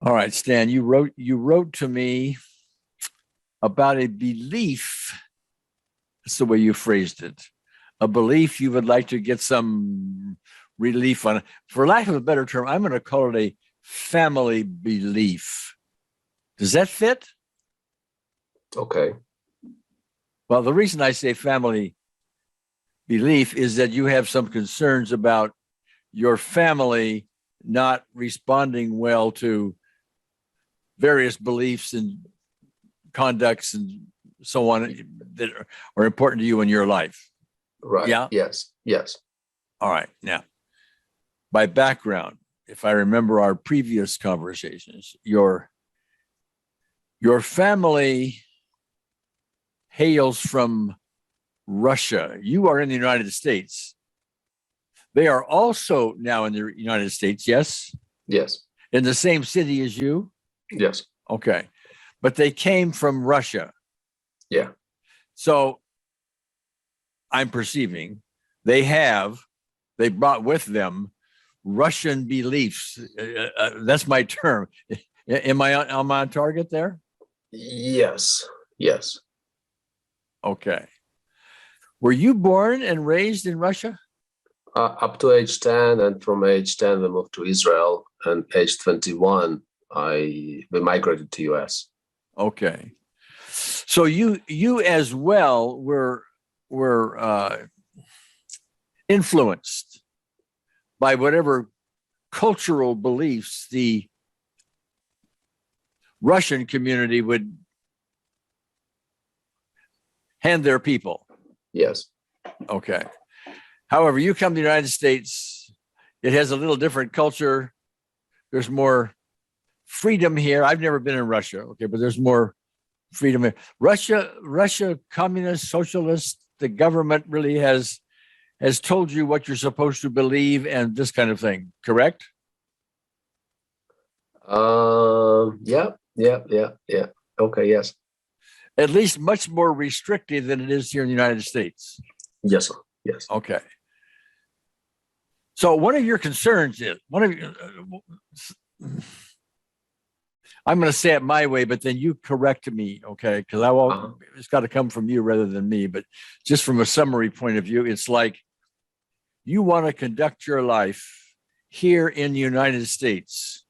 All right, Stan, you wrote to me about a belief. That's the way you phrased it. A belief you would like to get some relief on. For lack of a better term, I'm going to call it a family belief. Does that fit? Okay. Well, the reason I say family belief is that you have some concerns about your family not responding well to various beliefs and conducts and so on that are important to you in your life. Right. Yeah. Yes. Yes. All right. Now, by background, if I remember our previous conversations, your family hails from Russia. You are in the United States. They are also now in the United States, yes? Yes. In the same city as you? Yes. Okay. But they came from Russia. Yeah. So I'm perceiving they brought with them Russian beliefs. That's my term. Am I on target there? Yes. Yes. Okay. Were you born and raised in Russia? Up to age 10, and from age 10 we moved to Israel, and age 21 we migrated to US. Okay. So you as well were influenced by whatever cultural beliefs the Russian community would hand their people. Yes. Okay. However, you come to the United States, it has a little different culture. There's more freedom here. I've never been in Russia, okay, but there's more freedom here. Russia, communist, socialist, the government really has told you what you're supposed to believe and this kind of thing, correct? Yeah. Okay, yes. At least much more restrictive than it is here in the United States. Yes, sir. Yes. Okay. So one of your concerns is I'm going to say it my way, but then you correct me, okay? Because it's got to come from you rather than me. But just from a summary point of view, it's like you want to conduct your life here in the United States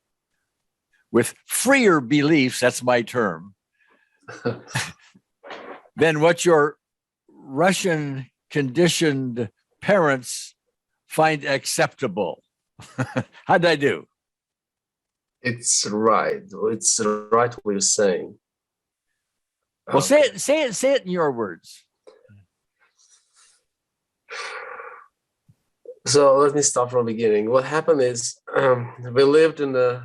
with freer beliefs, that's my term, than what your Russian conditioned parents find acceptable. How'd I do? It's right. It's right what you're saying. Well, say it in your words. So let me start from the beginning. What happened is we lived in the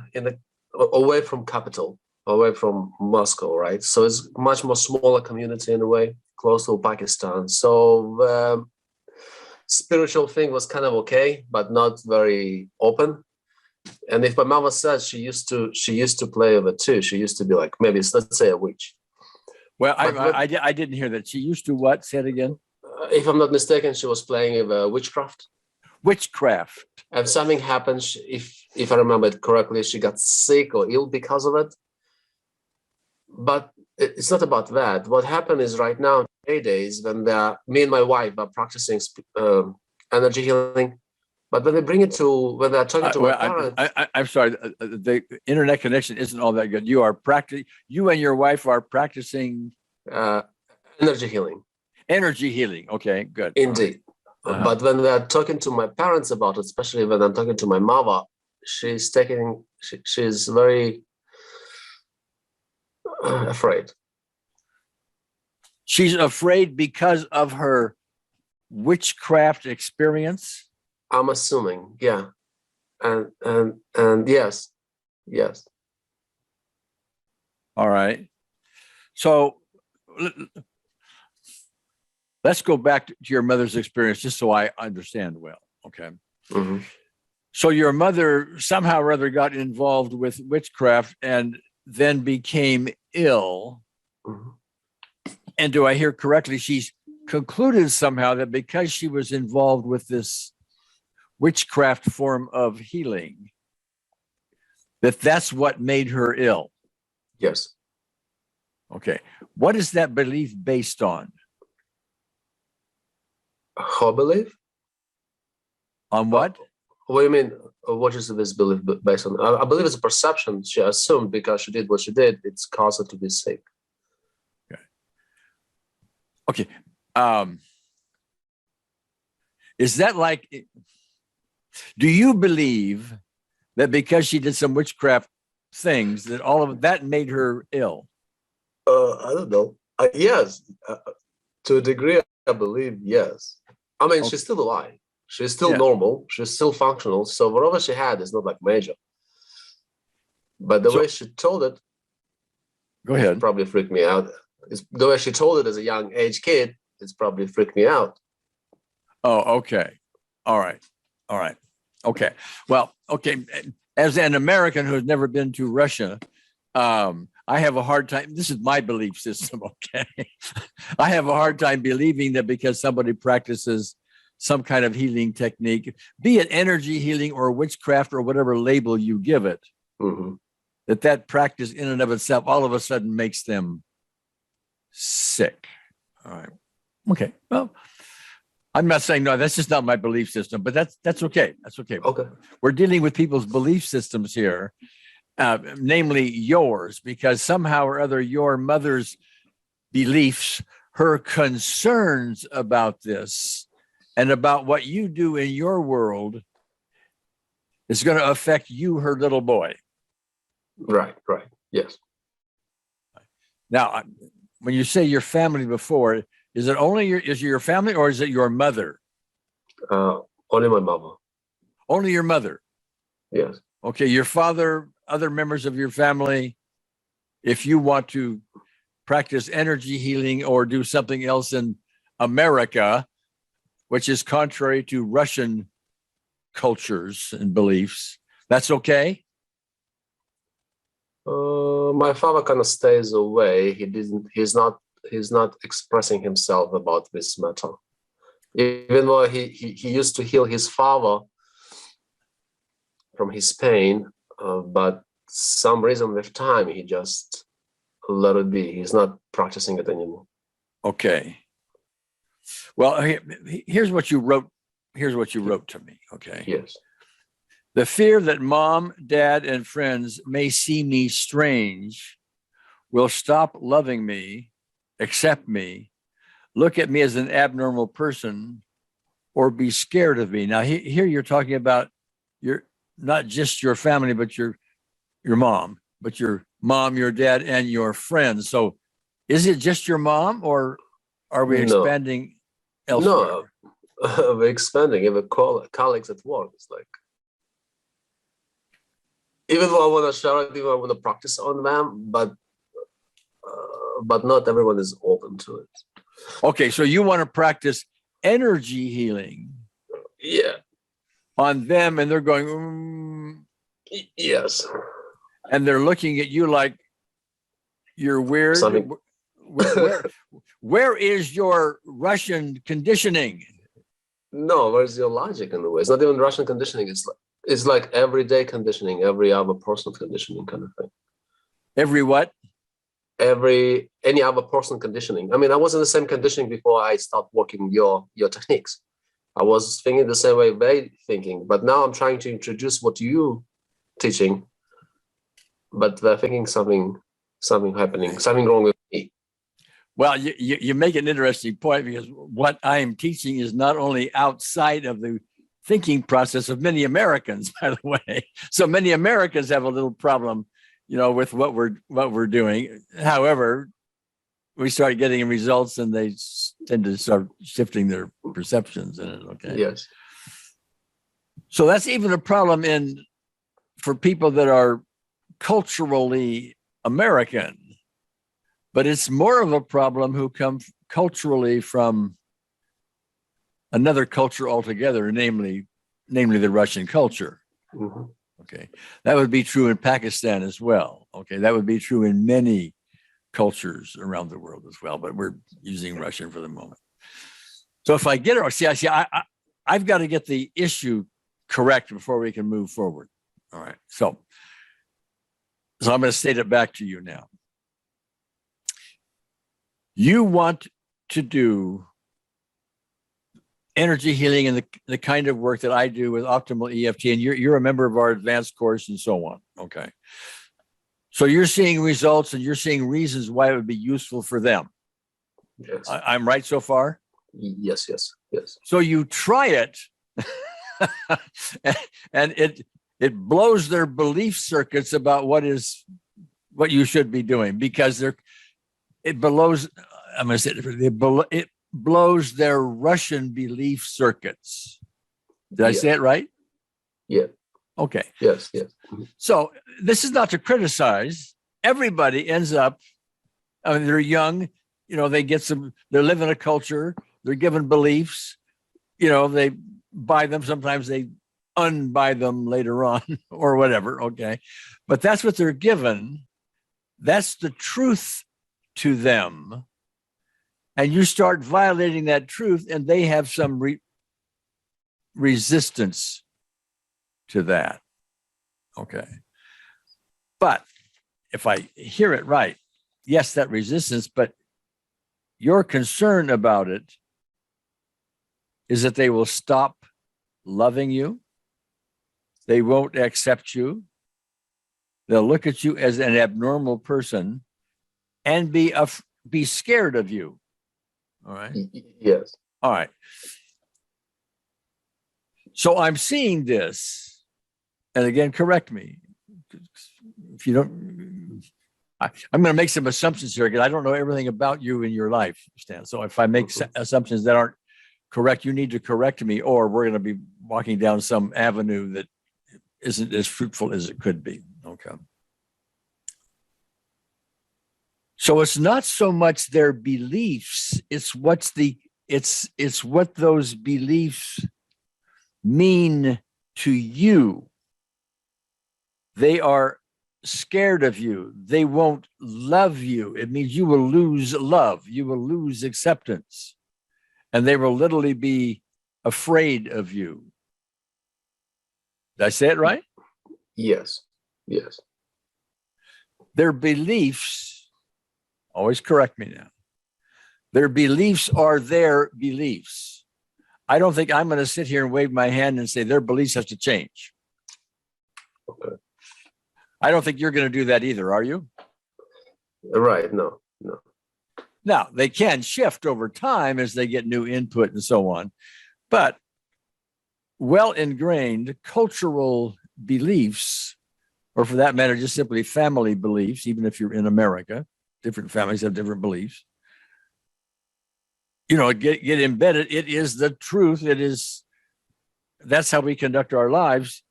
away from capital, away from Moscow, right? So it's much more smaller community in a way, close to Pakistan. So spiritual thing was kind of okay, but not very open. And if my mama said she used to play with it too. She used to be like, maybe let's say a witch. Well, I didn't hear that. She used to what? Say it again. If I'm not mistaken, she was playing with witchcraft. Witchcraft. And something happened. If I remember it correctly, she got sick or ill because of it. But it's not about that. What happened is right now, nowadays, when me and my wife are practicing energy healing, but when they bring it to, when they're talking to my parents. I'm sorry, the internet connection isn't all that good. You and your wife are practicing energy healing. Energy healing. Okay, good. Indeed. But when they're talking to my parents about it, especially when I'm talking to my mother, she's very afraid. She's afraid because of her witchcraft experience? I'm assuming, yeah. And yes. All right. So let's go back to your mother's experience just so I understand well, okay? Mm-hmm. So your mother somehow or other got involved with witchcraft and then became ill. Mm-hmm. And do I hear correctly? She's concluded somehow that because she was involved with this witchcraft form of healing, that's what made her ill. Yes. Okay. What is that belief based on? Her belief? On what? What do you mean? What is this belief based on? I believe it's a perception she assumed because she did what she did. It's caused her to be sick. Okay. Is that like, do you believe that because she did some witchcraft things that all of that made her ill? I don't know. Yes, to a degree, I believe yes. I mean, she's still alive. She's still normal. She's still functional. So whatever she had is not like major. But the way she told it, go ahead. Probably freaked me out. The way she told it as a young age kid, it's probably freaked me out. Oh, okay. All right. All right. Okay. Well, okay. As an American who's never been to Russia, I have a hard time. This is my belief system. Okay. I have a hard time believing that because somebody practices some kind of healing technique, be it energy healing or witchcraft or whatever label you give it, that practice in and of itself all of a sudden makes them sick. All right. Okay. Well, I'm not saying no, that's just not my belief system, but that's okay. That's okay. Okay. We're dealing with people's belief systems here, namely yours, because somehow or other your mother's beliefs, her concerns about this and about what you do in your world is going to affect you, her little boy. Right. Yes. Now, when you say your family before, is it only your family or is it your mother? Only my mother. Only your mother? Yes. Okay, your father, other members of your family, if you want to practice energy healing or do something else in America, which is contrary to Russian cultures and beliefs, that's okay? My father kind of stays away. He's not expressing himself about this matter. Even though he used to heal his father from his pain, but some reason with time he just let it be. He's not practicing it anymore. Okay. Well, here's what you wrote. Here's what you wrote to me. Okay. Yes. The fear that mom, dad, and friends may see me strange will stop loving me, accept me, look at me as an abnormal person, or be scared of me. Now, here you're talking about not just your family, but your mom, but your mom, your dad, and your friends. So is it just your mom, or are we expanding elsewhere? No, we're expanding. Even colleagues at work, it's like, even though I want to share it, even I want to practice on them, but not everyone is open to it. Okay, so you want to practice energy healing, on them, and they're going, yes, and they're looking at you like you're weird. Where is your Russian conditioning? No, where's your logic in the way? It's not even Russian conditioning. It's like everyday conditioning, every other personal conditioning kind of thing. Every what? Any other person conditioning. I mean, I was in the same conditioning before I started working your techniques. I was thinking the same way they thinking, but now I'm trying to introduce what you teaching, but they're thinking something happening, something wrong with me. Well, you make an interesting point, because what I am teaching is not only outside of the thinking process of many Americans, by the way. So many Americans have a little problem, with what we're doing. However, we start getting results and they tend to start shifting their perceptions in it. Okay. Yes. So that's even a problem for people that are culturally American, but it's more of a problem who come culturally from another culture altogether, namely the Russian culture. Mm-hmm. Okay. That would be true in Pakistan as well. Okay. That would be true in many cultures around the world as well, but we're using Russian for the moment. So if I get it, I've got to get the issue correct before we can move forward. All right. So So I'm going to state it back to you now. You want to do energy healing and the kind of work that I do with optimal EFT, and you're a member of our advanced course and so on. Okay. So you're seeing results and you're seeing reasons why it would be useful for them. Yes. I'm right so far? Yes. So you try it and it blows their belief circuits about what you should be doing, because it blows their Russian belief circuits. Did I say it right? Yeah. Okay. Yes. So this is not to criticize. Everybody ends up, I mean, they're young, they live in a culture, they're given beliefs, they buy them. Sometimes they unbuy them later on or whatever. Okay. But that's what they're given. That's the truth to them. And you start violating that truth, and they have some resistance to that. Okay. But if I hear it right, yes, that resistance, but your concern about it is that they will stop loving you. They won't accept you. They'll look at you as an abnormal person and be scared of you. All right. Yes. All right. So I'm seeing this, and again, correct me if you don't. I'm going to make some assumptions here because I don't know everything about you in your life, Stan. So if I make assumptions that aren't correct, you need to correct me, or we're going to be walking down some avenue that isn't as fruitful as it could be. Okay. So it's not so much their beliefs, it's what those beliefs mean to you. They are scared of you. They won't love you. It means you will lose love. You will lose acceptance. And they will literally be afraid of you. Did I say it right? Yes. Their beliefs, always correct me now, their beliefs are their beliefs. I don't think I'm going to sit here and wave my hand and say their beliefs have to change. Okay. I don't think you're going to do that either, are you? Right. No. Now, they can shift over time as they get new input and so on. But well-ingrained cultural beliefs, or for that matter, just simply family beliefs, even if you're in America, different families have different beliefs. Get embedded. It is the truth. That's how we conduct our lives.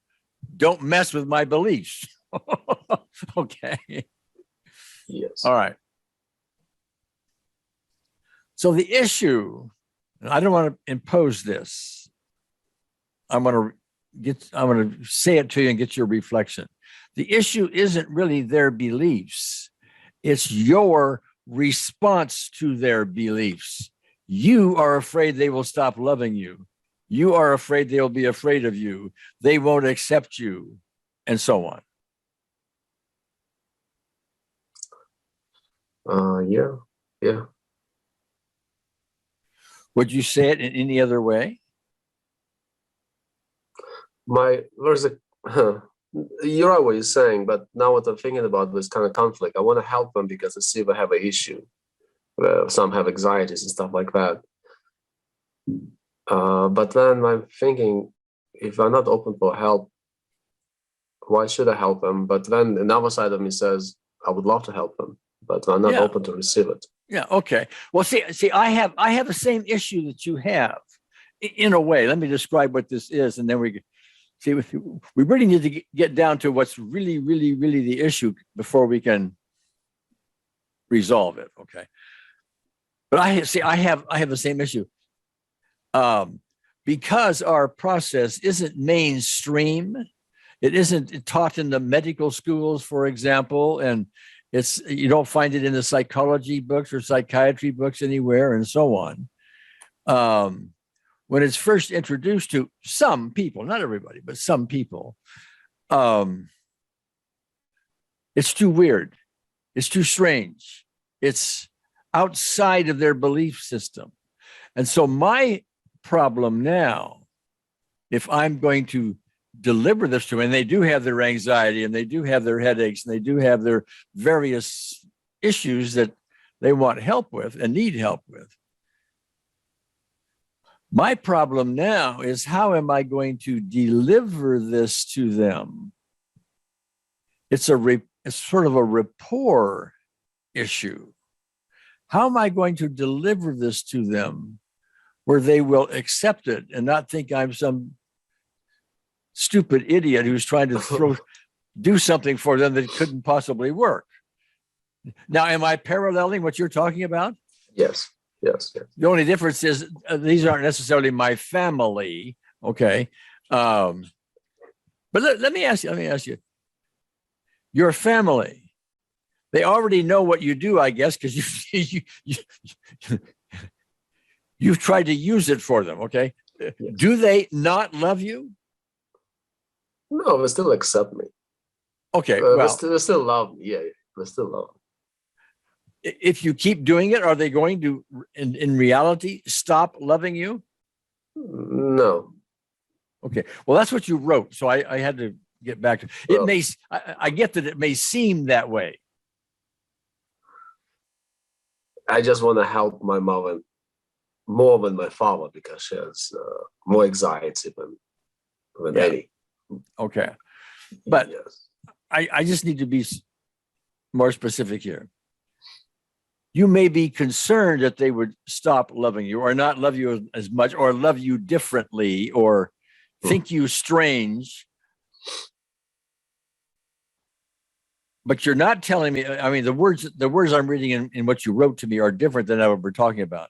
Don't mess with my beliefs. Okay. Yes. All right. So the issue, and I don't want to impose this. I'm going to say it to you and get your reflection. The issue isn't really their beliefs. It's your response to their beliefs. You are afraid they will stop loving you. You are afraid they'll be afraid of you. They won't accept you, and so on. Yeah. Would you say it in any other way? You're right what you're saying, but now what I'm thinking about this kind of conflict, I want to help them because I see they have an issue. Some have anxieties and stuff like that. But then I'm thinking, if I'm not open for help, why should I help them? But then another side of me says, I would love to help them, but I'm not open to receive it. Yeah. Okay. Well, see, I have the same issue that you have in a way. Let me describe what this is. And then we really need to get down to what's really, really, really the issue before we can resolve it. Okay. But I have the same issue. Because our process isn't mainstream, it isn't taught in the medical schools, for example, and you don't find it in the psychology books or psychiatry books anywhere, and so on. When it's first introduced to some people, not everybody, but some people, It's too weird. It's too strange. It's outside of their belief system. And so my problem now, if I'm going to deliver this to them, and they do have their anxiety and they do have their headaches and they do have their various issues that they want help with and need help with. My problem now is, how am I going to deliver this to them? It's sort of a rapport issue. How am I going to deliver this to them where they will accept it and not think I'm some stupid idiot who's trying to do something for them that couldn't possibly work? Now, am I paralleling what you're talking about? Yes. The only difference is these aren't necessarily my family, okay? But let me ask you, your family, they already know what you do, I guess, because you've tried to use it for them, okay? Yes. Do they not love you? No, they still accept me. Okay, they still love me. Yeah, they still love me. If you keep doing it, are they going to, in reality, stop loving you? No. Okay. Well, that's what you wrote. So I had to get back to it. I get that it may seem that way. I just want to help my mother more than my father because she has more anxiety than any. Okay. But yes. I just need to be more specific here. You may be concerned that they would stop loving you or not love you as much or love you differently or think you strange. But you're not telling me, I mean, the words I'm reading in what you wrote to me are different than what we're talking about.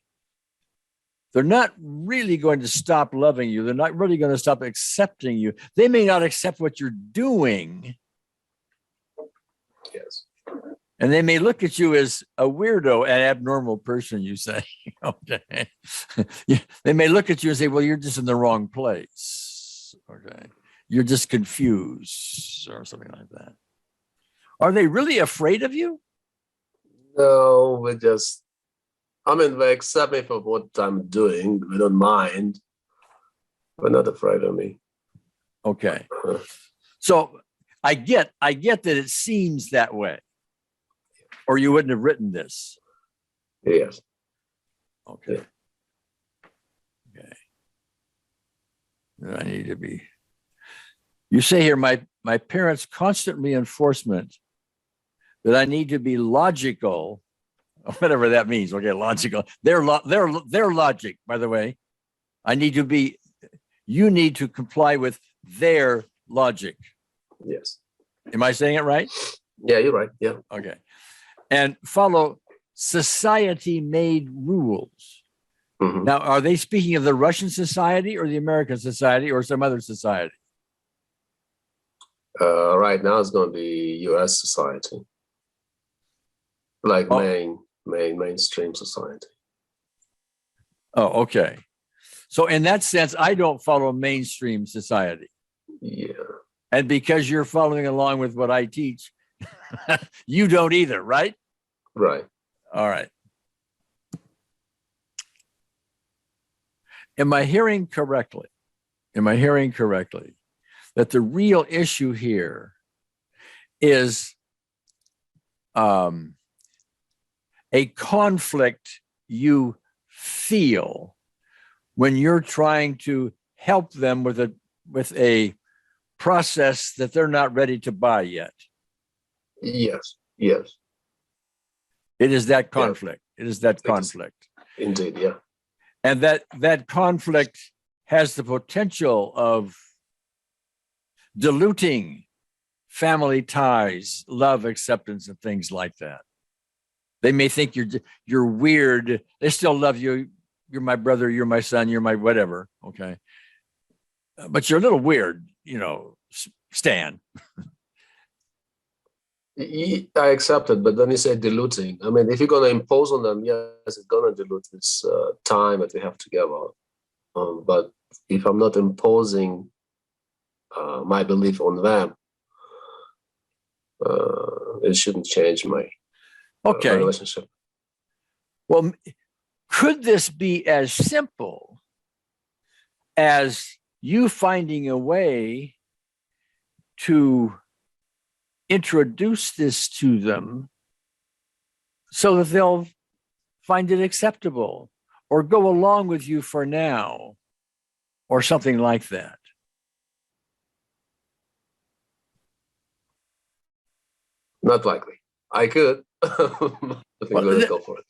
They're not really going to stop loving you. They're not really going to stop accepting you. They may not accept what you're doing. Yes. And they may look at you as a weirdo, an abnormal person, you say. Okay. They may look at you and say, well, you're just in the wrong place. Okay. You're just confused or something like that. Are they really afraid of you? No, they accept me for what I'm doing. They don't mind. They're not afraid of me. Okay. So I get that it seems that way. Or you wouldn't have written this. Yes. Okay. Okay. I need to be. You say here, my parents' constant reinforcement that I need to be logical, whatever that means. Okay, logical. Their logic, by the way. You need to comply with their logic. Yes. Am I saying it right? Yeah, you're right. Yeah. Okay. And follow society-made rules. Mm-hmm. Now, are they speaking of the Russian society or the American society or some other society? Right now it's going to be U.S. society, like mainstream society. Oh, okay. So in that sense, I don't follow mainstream society. Yeah. And because you're following along with what I teach, you don't either, right? Right. All right. Am I hearing correctly that the real issue here is a conflict you feel when you're trying to help them with a process that they're not ready to buy yet? Yes. It is that conflict. It is that conflict. Indeed, yeah. And that conflict has the potential of diluting family ties, love, acceptance, and things like that. They may think you're weird. They still love you. You're my brother. You're my son. You're my whatever. Okay. But you're a little weird, Stan. I accept it, but then you say diluting. I mean, if you're going to impose on them, yes, it's going to dilute this time that we have together. But if I'm not imposing my belief on them, it shouldn't change my Okay. relationship. Well, could this be as simple as you finding a way to introduce this to them so that they'll find it acceptable or go along with you for now or something like that? Not likely. I could. I think let's go for it.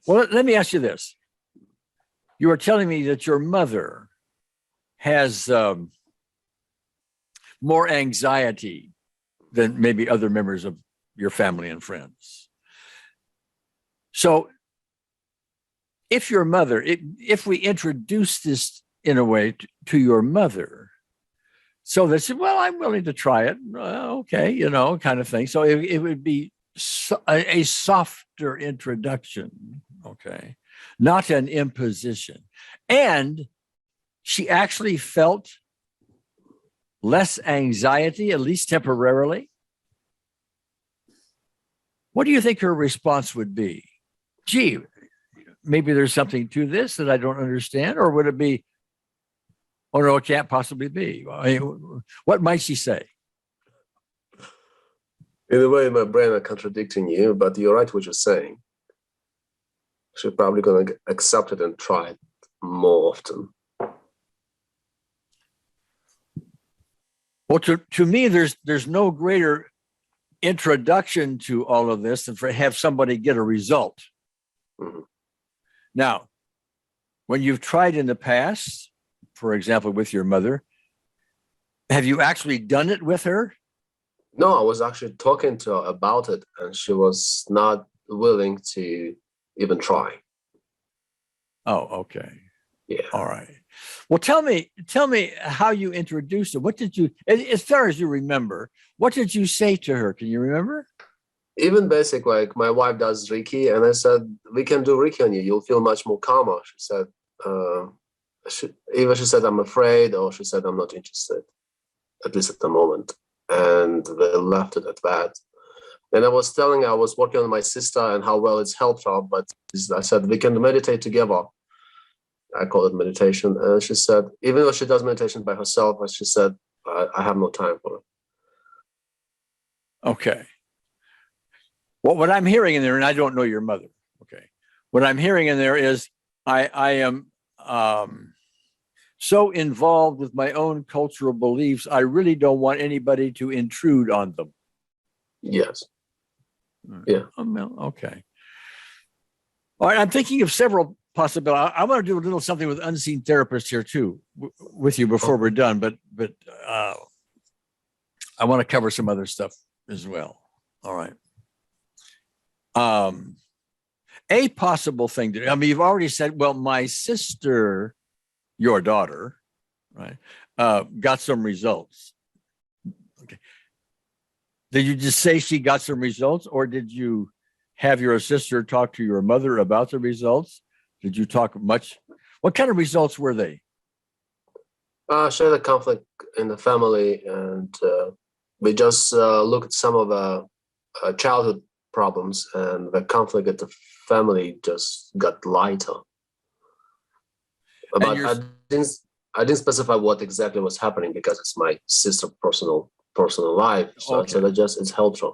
Well, let me ask you this. You were telling me that your mother has more anxiety than maybe other members of your family and friends. So if your mother, if we introduce this in a way to your mother, so that she, well, I'm willing to try it. Okay, you know, kind of thing. So it would be a softer introduction, okay, not an imposition. And she actually felt less anxiety, at least temporarily. What do you think her response would be? Gee, maybe there's something to this that I don't understand, or would it be, oh no, it can't possibly be? I mean, what might she say? In a way, my brain are contradicting you, but you're right what you're saying. She's probably going to accept it and try it more often. Well, to me, there's no greater introduction to all of this than for have somebody get a result. Mm-hmm. Now, when you've tried in the past, for example, with your mother, have you actually done it with her? No, I was actually talking to her about it, and she was not willing to even try. Oh, okay. Yeah. All right. Well, tell me how you introduced her. What did you, as far as you remember, what did you say to her? Can you remember? Even basic, like my wife does Reiki, and I said, we can do Reiki on you. You'll feel much more calmer. She said, either she said, I'm afraid, or she said, I'm not interested, at least at the moment. And they left it at that. And I was telling her I was working on my sister and how well it's helped her, but I said, we can meditate together. I call it meditation. And she said, even though she does meditation by herself, she said, I have no time for it. Okay. Well, what I'm hearing in there, and I don't know your mother, okay, what I'm hearing in there is I am so involved with my own cultural beliefs, I really don't want anybody to intrude on them. Yes. Yeah. Okay. All right, I'm thinking of several possibilities. I want to do a little something with unseen therapists here too, with you before we're done, but I want to cover some other stuff as well. All right. A possible thing to do, I mean, you've already said, well, my sister, your daughter, right, got some results. Okay. Did you just say she got some results, or did you have your sister talk to your mother about the results? Did you talk much? What kind of results were they? She had a conflict in the family, and we just looked at some of the childhood problems, and the conflict at the family just got lighter. But I didn't specify what exactly was happening because it's my sister's personal life. So Okay. I said it's helped her.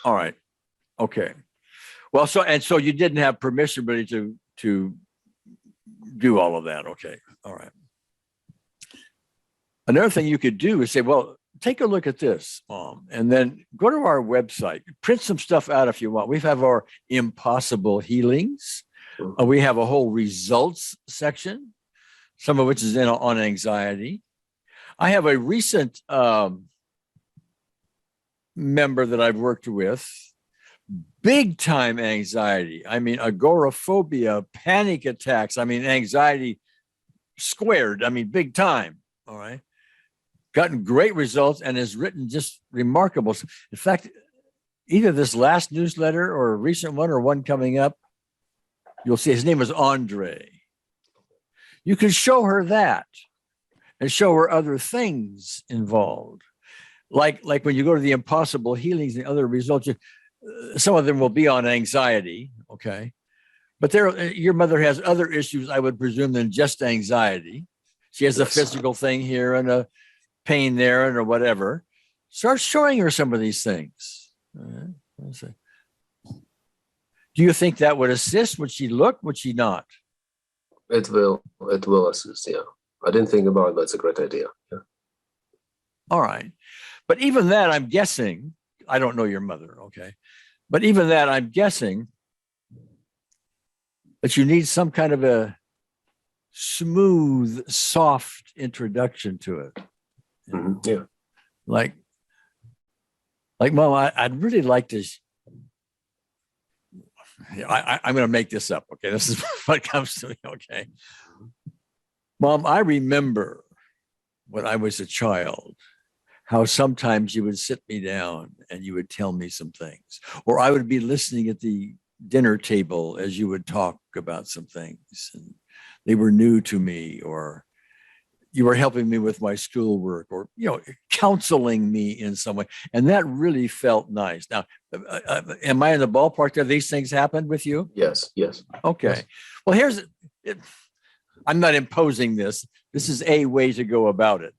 All right. Okay. Well, so you didn't have permission really to do all of that. Okay. All right. Another thing you could do is say, well, take a look at this, and then go to our website, print some stuff out if you want. We have our impossible healings. We have a whole results section, some of which is on anxiety. I have a recent member that I've worked with, big time anxiety. I mean, agoraphobia, panic attacks. I mean, anxiety squared. I mean, big time. All right. Gotten great results and has written just remarkable. In fact, either this last newsletter or a recent one or one coming up, you'll see his name is Andre. You can show her that and show her other things involved, like when you go to the impossible healings and other results, some of them will be on anxiety, okay? But your mother has other issues, I would presume, than just anxiety. She has a physical thing here and a pain there and or whatever. Start showing her some of these things. Do you think that would assist? Would she look? Would she not? It will assist, yeah. I didn't think about it, but it's a great idea. Yeah. All right. But even that, I'm guessing, I don't know your mother, okay? But even that, I'm guessing that you need some kind of a smooth, soft introduction to it. Mm-hmm. Yeah. Like, Mom, I'd really like to. I'm going to make this up. Okay, this is what comes to me. Okay, Mom, I remember when I was a child, how sometimes you would sit me down and you would tell me some things, or I would be listening at the dinner table as you would talk about some things, and they were new to me, or you were helping me with my schoolwork, or counseling me in some way, and that really felt nice. Now, am I in the ballpark that these things happened with you? Yes. Okay. Yes. Well, I'm not imposing this. This is a way to go about it.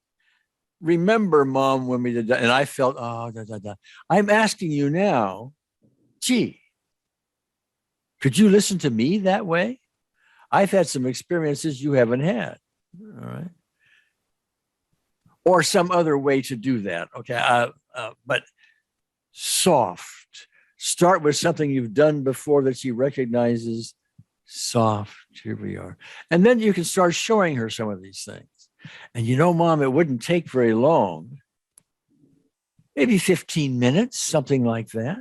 Remember, Mom, when we did that, and I felt, I'm asking you now, gee, could you listen to me that way? I've had some experiences you haven't had. All right. Or some other way to do that. Okay. But soft. Start with something you've done before that she recognizes. Soft. Here we are. And then you can start showing her some of these things. And Mom, it wouldn't take very long. Maybe 15 minutes, something like that.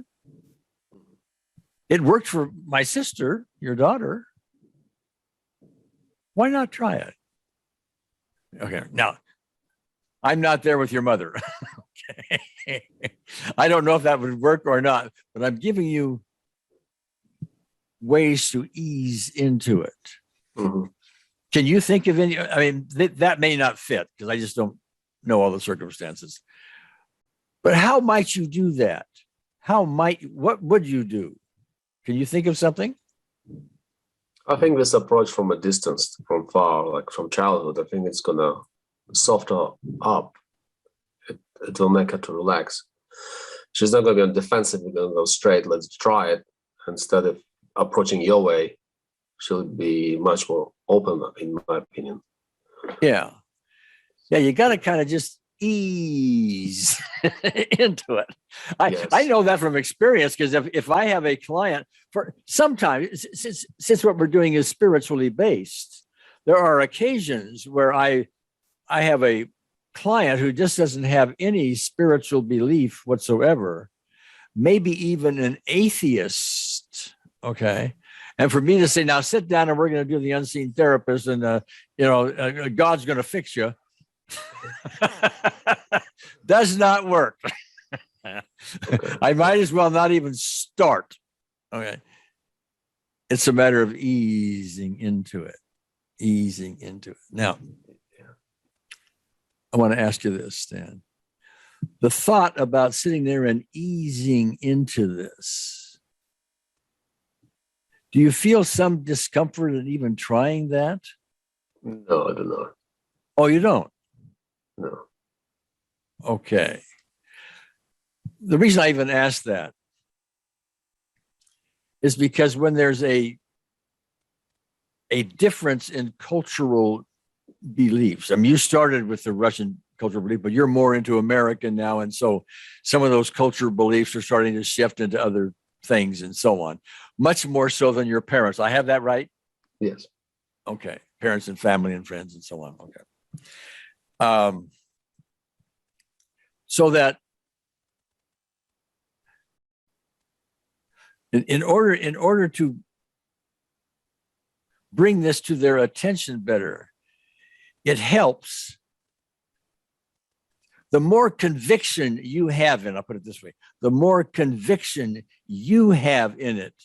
It worked for my sister, your daughter. Why not try it? Okay. Now, I'm not there with your mother. Okay. I don't know if that would work or not, but I'm giving you ways to ease into it. Mm-hmm. Can you think of any? I mean, that may not fit because I just don't know all the circumstances. But how might you do that? What would you do? Can you think of something? I think this approach from a distance, from far, like from childhood, I think it's going to soften her up. It will make her to relax. She's not going to be on defensive. We're going to go straight. Let's try it. Instead of approaching your way, she'll be much more open, in my opinion. Yeah. You got to kind of just ease into it. I know that from experience, because if I have a client, for sometimes, since what we're doing is spiritually based, there are occasions where I have a client who just doesn't have any spiritual belief whatsoever, maybe even an atheist. Okay. And for me to say, now sit down and we're going to do the unseen therapist, and God's going to fix you, does not work. Okay. I might as well not even start. Okay. It's a matter of easing into it. Now, I want to ask you this, Stan. The thought about sitting there and easing into this, do you feel some discomfort in even trying that? No, I do not. Oh, you don't? No. Okay. The reason I even asked that is because when there's a difference in cultural beliefs, I mean, you started with the Russian cultural belief, but you're more into American now. And so some of those cultural beliefs are starting to shift into other things and so on, much more so than your parents. I have that right? Yes. Okay. Parents and family and friends and so on. Okay. So that in order to bring this to their attention better, it helps. The more conviction you have in, I'll put it this way, the more conviction you have in it,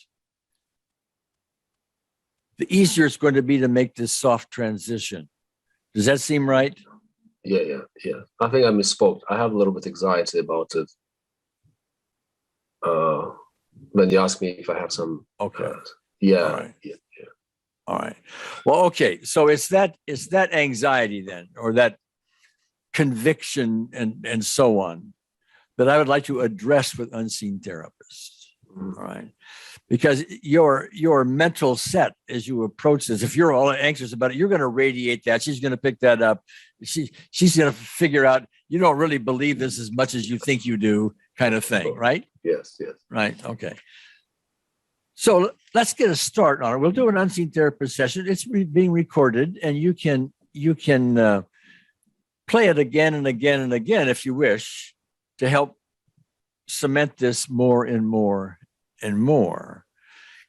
the easier it's going to be to make this soft transition. Does that seem right? Yeah. I think I misspoke. I have a little bit anxiety about it. When you ask me if I have some. Okay. Yeah. All right. Yeah. All right. Well, okay. So it's that anxiety then, or that conviction and so on, that I would like to address with unseen therapists. Mhm. All right. Because your mental set as you approach this, if you're all anxious about it, you're going to radiate that. She's going to pick that up. She's going to figure out you don't really believe this as much as you think you do, kind of thing, right? Yes. Right. Okay. So let's get a start on it. We'll do an unseen therapist session. It's being recorded, and you can play it again and again and again if you wish, to help cement this more and more and more.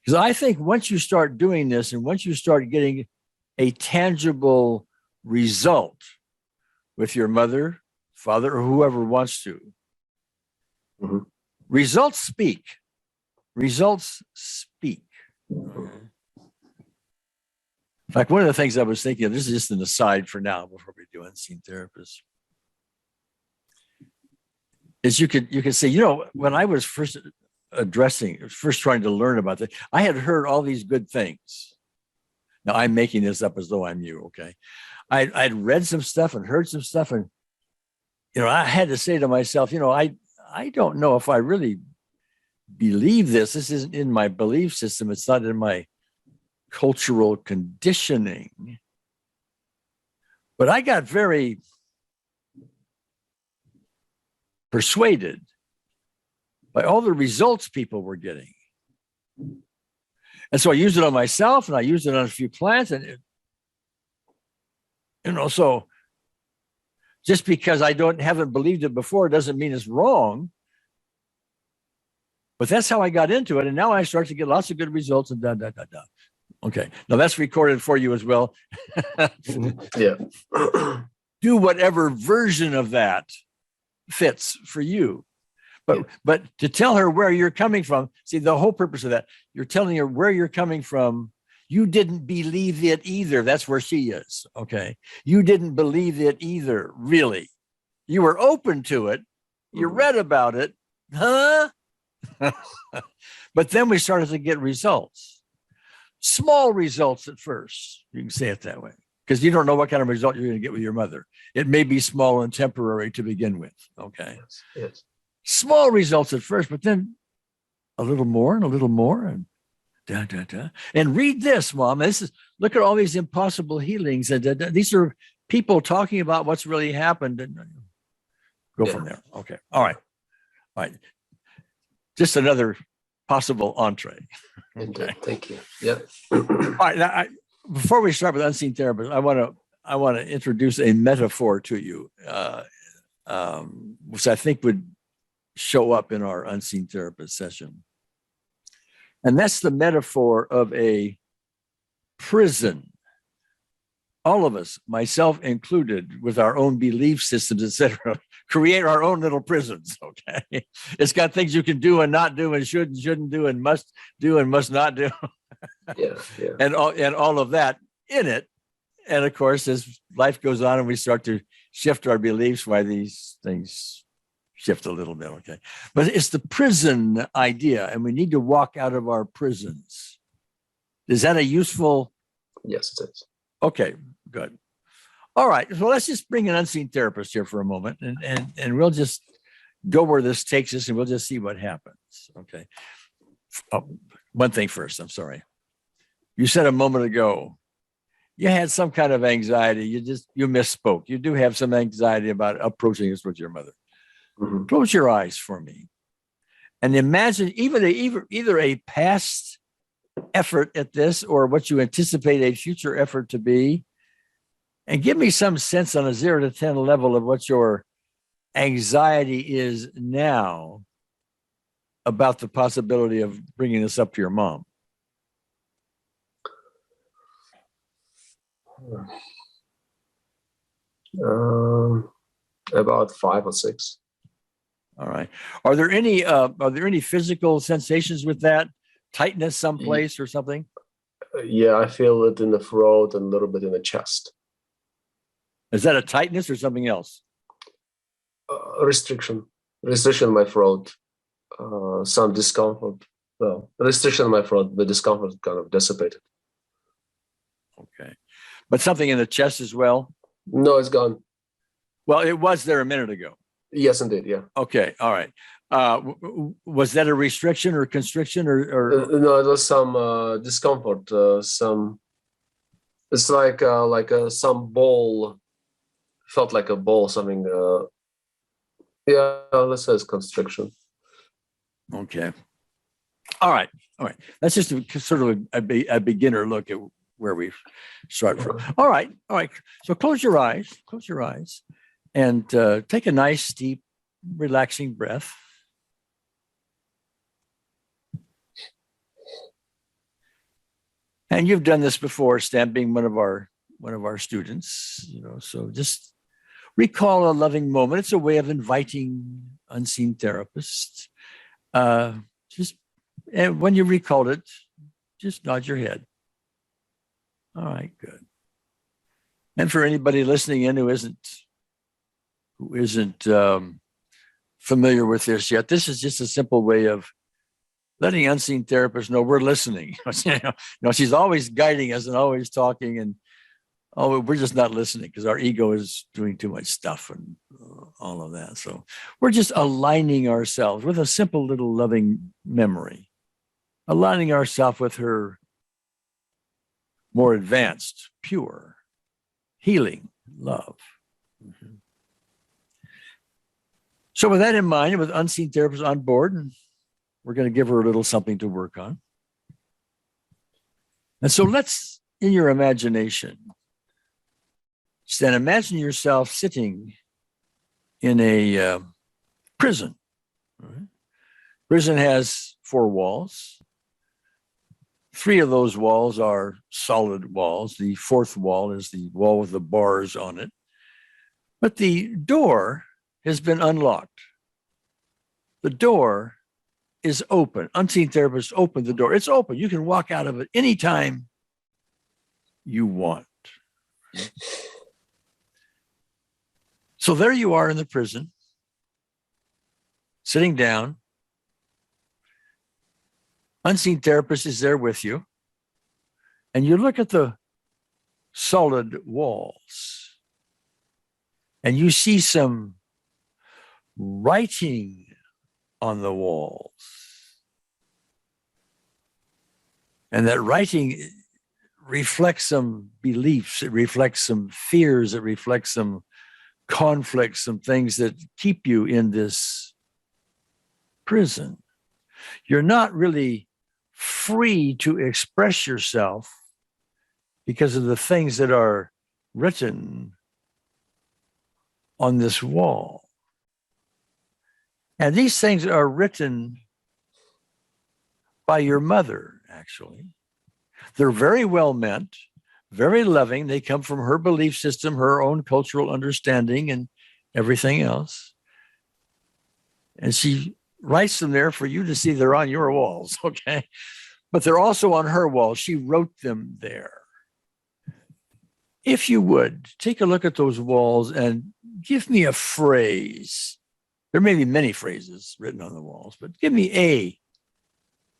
Because I think once you start doing this, and once you start getting a tangible result with your mother, father, or whoever wants to, Mhm. results speak. Results speak. In fact, one of the things I was thinking of, this is just an aside for now before we do unseen therapists, is you could say, when I was first trying to learn about this, I had heard all these good things. Now I'm making this up as though I'm you, okay? I'd read some stuff and heard some stuff, and I had to say to myself, I don't know if I really believe this. This isn't in my belief system. It's not in my cultural conditioning. But I got very persuaded by all the results people were getting. And so I used it on myself, and I used it on a few clients, and so just because I haven't believed it before doesn't mean it's wrong. But that's how I got into it. And now I start to get lots of good results and . Okay. Now that's recorded for you as well. Yeah. Do whatever version of that fits for you. But to tell her where you're coming from, see, the whole purpose of that, you're telling her where you're coming from. You didn't believe it either. That's where she is. Okay. You didn't believe it either, really. You were open to it. You read about it. Huh? But then we started to get results. Small results at first. You can say it that way, because you don't know what kind of result you're going to get with your mother. It may be small and temporary to begin with. Okay. Yes. Small results at first, but then a little more and a little more, and And read this, Mom. Look at all these impossible healings. And these are people talking about what's really happened. And go from there. Okay. All right. Just another possible entree. Okay. Thank you. Yeah. All right. Now, before we start with unseen therapists, I want to introduce a metaphor to you, which I think would show up in our unseen therapist session. And that's the metaphor of a prison. All of us, myself included, with our own belief systems, etc., create our own little prisons. Okay, it's got things you can do and not do, and should and shouldn't do, and must do and must not do. Yeah. And all of that in it. And of course, as life goes on and we start to shift our beliefs, why these things shift a little bit. Okay, but it's the prison idea, and we need to walk out of our prisons. Is that a useful? Yes, it is. Okay, good. All right. So let's just bring an unseen therapist here for a moment, and we'll just go where this takes us, and we'll just see what happens. Okay. Oh, one thing first. I'm sorry. You said a moment ago you had some kind of anxiety. You misspoke. You do have some anxiety about approaching this with your mother. Mm-hmm. Close your eyes for me, and imagine either a past effort at this or what you anticipate a future effort to be, and give me some sense on a 0 to 10 level of what your anxiety is now about the possibility of bringing this up to your mom. About 5 or 6. All right. Are there any physical sensations with that? Tightness someplace or something? Yeah, I feel it in the throat and a little bit in the chest. Is that a tightness or something else? Restriction in my throat, some discomfort. Well, restriction in my throat, the discomfort kind of dissipated. Okay. But something in the chest as well? No, it's gone. Well, it was there a minute ago. Yes, indeed. Yeah. Okay. All right. Was that a restriction or constriction or No, it was some discomfort. It's like some ball. Felt like a ball. Something. Yeah, let's say it's constriction. Okay. All right. All right. That's just sort of a beginner look at where we start from. All right. All right. So close your eyes. Close your eyes, and take a nice, deep, relaxing breath. And you've done this before, Stan, being one of our students, so just recall a loving moment. It's a way of inviting unseen therapists. And when you recall it, just nod your head. All right, good. And for anybody listening in who isn't familiar with this yet, this is just a simple way of letting unseen therapists know we're listening. She's always guiding us and always talking, and we're just not listening because our ego is doing too much stuff and all of that. So we're just aligning ourselves with a simple little loving memory, aligning ourselves with her more advanced, pure, healing love. Mm-hmm. So with that in mind, with unseen therapists on board, and we're going to give her a little something to work on. And so let's, in your imagination, Stan, imagine yourself sitting in a prison. Right? Prison has 4 walls. 3 of those walls are solid walls. The 4th wall is the wall with the bars on it. But the door has been unlocked. The door is open. Unseen therapists open the door. It's open. You can walk out of it anytime you want. So there you are in the prison, sitting down. Unseen therapist is there with you. And you look at the solid walls and you see some writing on the walls. And that writing reflects some beliefs, it reflects some fears, it reflects some conflicts, some things that keep you in this prison. You're not really free to express yourself because of the things that are written on this wall. And these things are written by your mother, actually. They're very well meant, very loving. They come from her belief system, her own cultural understanding, and everything else. And she writes them there for you to see. They're on your walls, okay? But they're also on her walls. She wrote them there. If you would, take a look at those walls and give me a phrase. There may be many phrases written on the walls, but give me a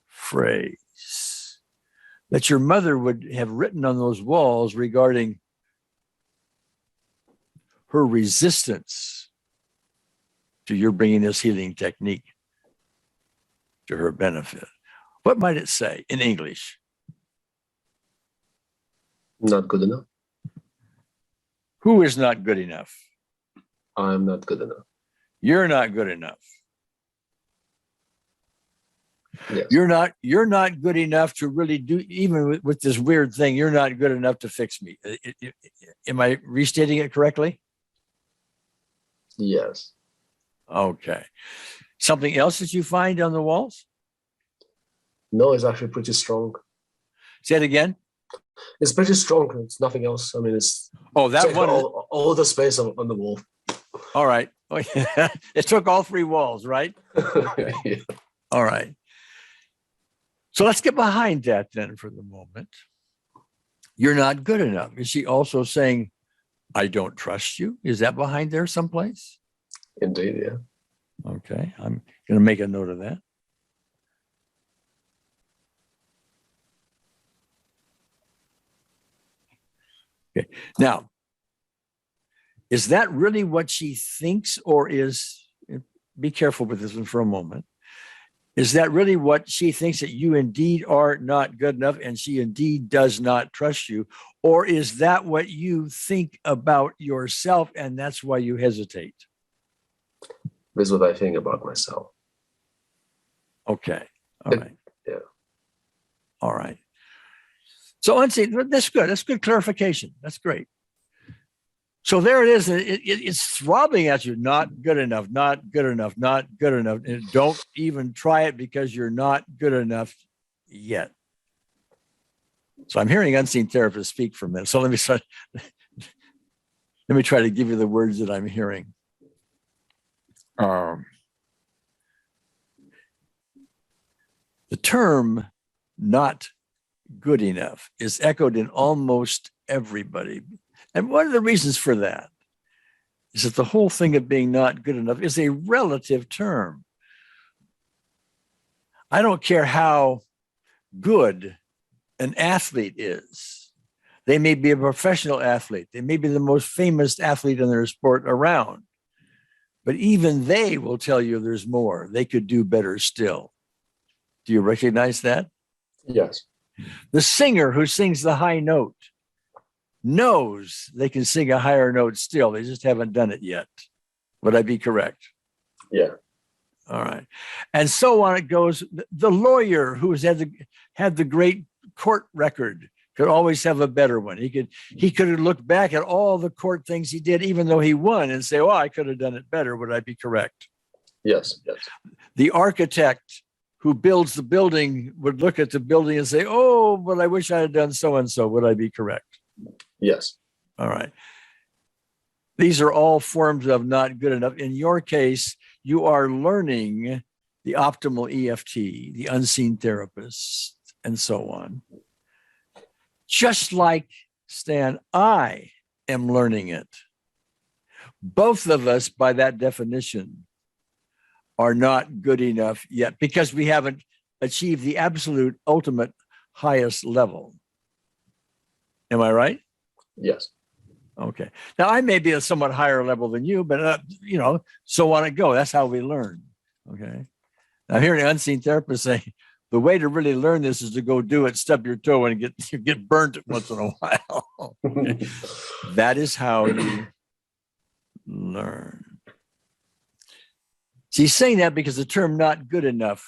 phrase that your mother would have written on those walls regarding her resistance to your bringing this healing technique to her benefit. What might it say in English? Not good enough. Who is not good enough? I'm not good enough. You're not good enough. Yes. You're not good enough to really do, even with this weird thing, you're not good enough to fix me. Am I restating it correctly? Yes. Okay. Something else that you find on the walls? No, it's actually pretty strong. Say it again. It's pretty strong. It's nothing else. I mean, it's that one. All the space on the wall. All right. It took all 3 walls, right? Yeah. All right. So let's get behind that then for the moment. You're not good enough. Is she also saying I don't trust you. Is that behind there someplace? Indeed, yeah. Okay, I'm going to make a note of that. Okay, now, is that really what she thinks, or be careful with this one for a moment. Is that really what she thinks, that you indeed are not good enough and she indeed does not trust you? Or is that what you think about yourself and that's why you hesitate? This is what I think about myself. Okay. All right. Yeah. All right. So that's good. That's good clarification. That's great. So there it is. It's throbbing at you. Not good enough, not good enough, not good enough. And don't even try it because you're not good enough yet. So I'm hearing unseen therapists speak for a minute. So let me try to give you the words that I'm hearing. The term not good enough is echoed in almost everybody. And one of the reasons for that is that the whole thing of being not good enough is a relative term. I don't care how good an athlete is. They may be a professional athlete. They may be the most famous athlete in their sport around. But even they will tell you there's more. They could do better still. Do you recognize that? Yes. The singer who sings the high note knows they can sing a higher note still. They just haven't done it yet. Would I be correct? Yeah. All right. And so on it goes. The lawyer who has had the great court record could always have a better one. He could have looked back at all the court things he did, even though he won, and say, oh, I could have done it better. Would I be correct? Yes. Yes. The architect who builds the building would look at the building and say, oh, but I wish I had done so-and-so. Would I be correct? Yes. All right. These are all forms of not good enough. In your case, you are learning the optimal EFT, the unseen therapist, and so on. Just like Stan, I am learning it. Both of us, by that definition, are not good enough yet because we haven't achieved the absolute ultimate highest level. Am I right? Yes. Okay. Now, I may be a somewhat higher level than you, but, so on it go. That's how we learn. Okay. Now, hearing an unseen therapist say, the way to really learn this is to go do it, stub your toe, and get burnt once in a while. Okay. That is how you learn. So he's saying that because the term not good enough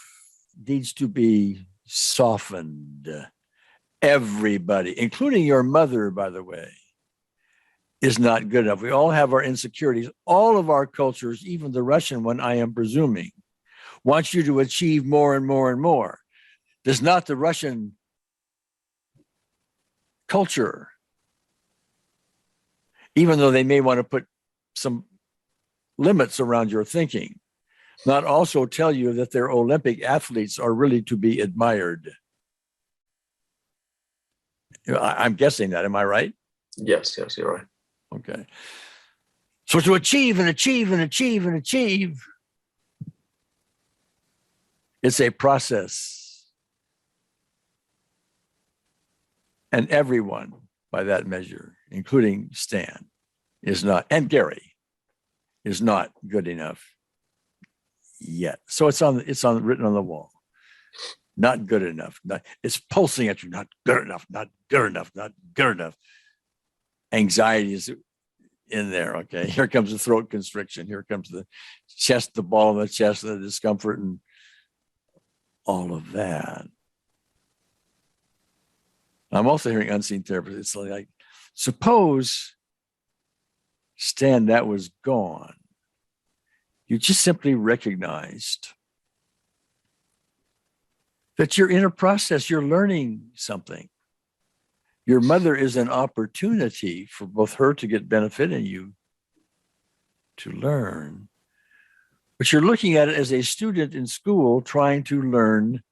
needs to be softened. Everybody, including your mother, by the way, is not good enough. We all have our insecurities. All of our cultures, even the Russian one, I am presuming, wants you to achieve more and more and more. Does not the Russian culture, even though they may want to put some limits around your thinking, not also tell you that their Olympic athletes are really to be admired? I'm guessing that. Am I right? Yes, you're right. Okay. So to achieve and achieve and achieve and achieve, it's a process. And everyone, by that measure, including Stan, is not, and Gary, is not good enough yet. So it's written on the wall. Not good enough. It's pulsing at you. Not good enough. Not good enough. Not good enough. Anxiety is in there. Okay. Here comes the throat constriction. Here comes the chest, the ball in the chest, the discomfort, and all of that. I'm also hearing unseen therapy. It's like, suppose, Stan, that was gone. You just simply recognized that you're in a process, you're learning something. Your mother is an opportunity for both her to get benefit and you to learn. But you're looking at it as a student in school trying to learn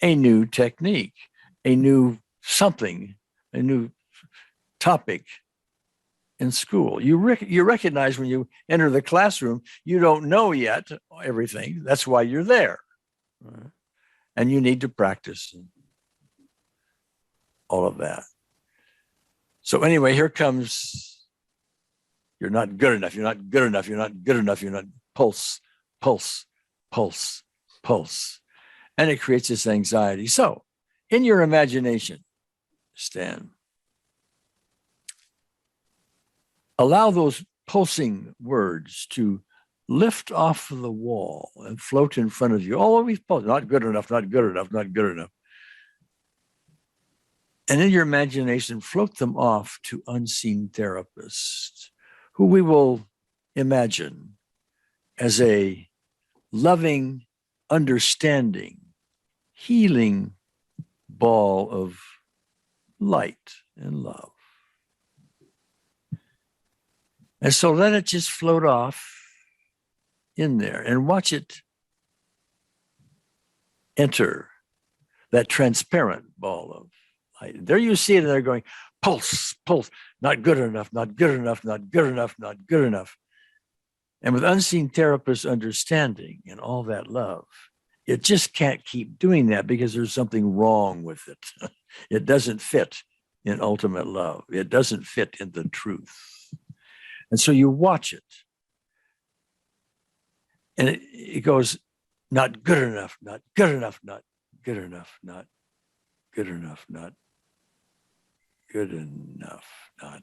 a new technique, a new something, a new topic. in school. You recognize when you enter the classroom, you don't know yet everything. That's why you're there. Right? And you need to practice all of that. So anyway, here comes, you're not good enough, you're not good enough, you're not good enough, you're not, pulse, pulse, pulse, pulse. And it creates this anxiety. So in your imagination, Stan, allow those pulsing words to lift off the wall and float in front of you. Always pulse, not good enough, not good enough, not good enough. And in your imagination, float them off to unseen therapists who we will imagine as a loving, understanding, healing ball of light and love. And so let it just float off in there and watch it enter that transparent ball of light. There you see it, and they're going, pulse, pulse, not good enough, not good enough, not good enough, not good enough. And with unseen therapists understanding and all that love, it just can't keep doing that because there's something wrong with it. It doesn't fit in ultimate love. It doesn't fit in the truth. And so you watch it. And it goes, not good enough, not good enough, not good enough, not good enough, not good enough, not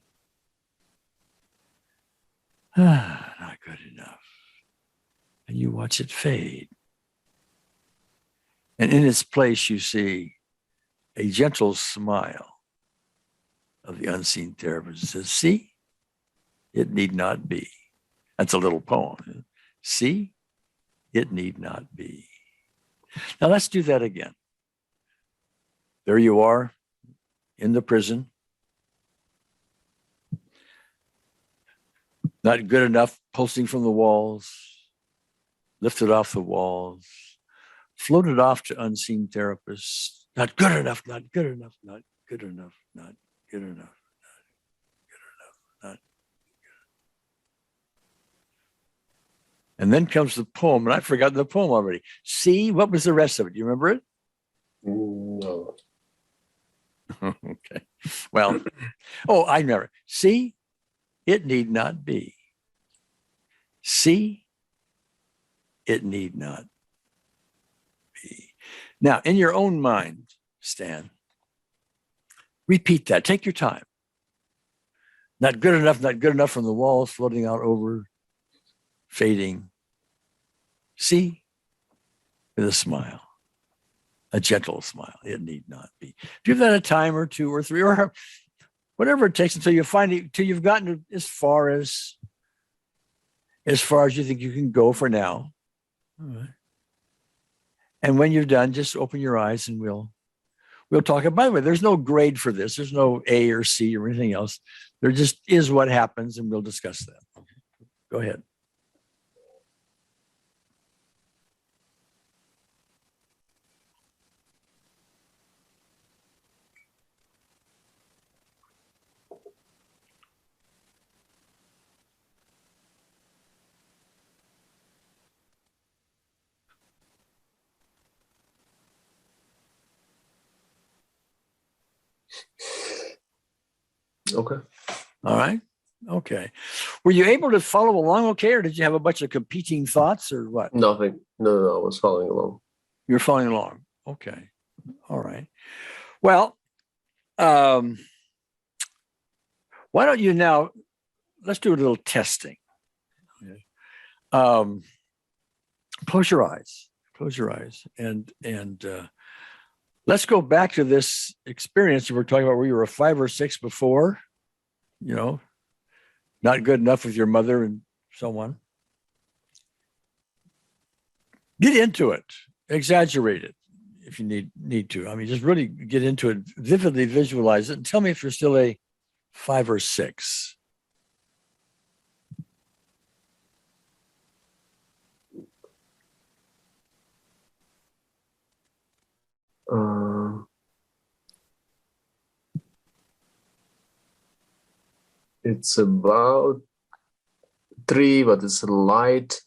good enough. And you watch it fade. And in its place, you see a gentle smile of the unseen therapist. It says, see, it need not be. That's a little poem. See, it need not be. Now let's do that again. There you are in the prison. Not good enough, pulsing from the walls, lifted off the walls, floated off to unseen therapists. Not good enough, not good enough, not good enough, not good enough, not good enough, not. And then comes the poem, and I've forgotten the poem already. See, what was the rest of it? Do you remember it? No. Okay. Well, I remember. See, it need not be. See, it need not be. Now, in your own mind, Stan, repeat that. Take your time. Not good enough from the walls, floating out over, fading. See, with a smile, a gentle smile. It need not be. Give that a time or two or three or whatever it takes until you find it, till you've gotten as far as you think you can go for now. All right. And when you're done, just open your eyes and we'll talk. And by the way, there's no grade for this. There's no A or C or anything else. There just is what happens, and we'll discuss that. Go ahead. Okay. All right. Okay. Were you able to follow along okay, or did you have a bunch of competing thoughts or what? Nothing. No, I was following along. You're following along. Okay. All right. Well, why don't you now, let's do a little testing. Okay. Close your eyes. Close your eyes. And let's go back to this experience we were talking about where you were 5 or 6 before, not good enough with your mother and so on. Get into it. Exaggerate it if you need to. I mean, just really get into it, vividly visualize it, and tell me if you're still a 5 or 6. It's about 3, but it's light.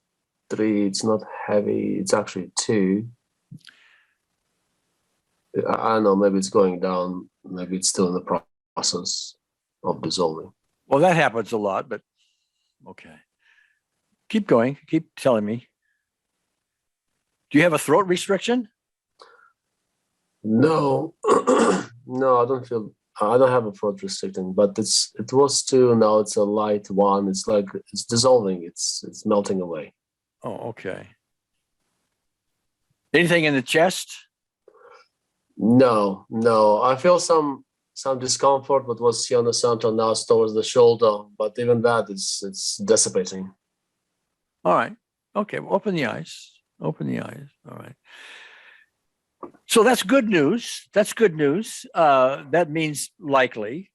3, it's not heavy. It's actually 2. I don't know, maybe it's going down. Maybe it's still in the process of dissolving. Well, that happens a lot, but okay. Keep going. Keep telling me. Do you have a throat restriction? No, no, I don't have a throat restricting, but it was 2. Now it's a light 1. It's like it's dissolving. It's melting away. Oh, okay. Anything in the chest? No. I feel some discomfort, but was here on the center. Now it's towards the shoulder, but even that it's dissipating. All right. Okay. Well, open the eyes. Open the eyes. All right. So that's good news. That's good news. That means likely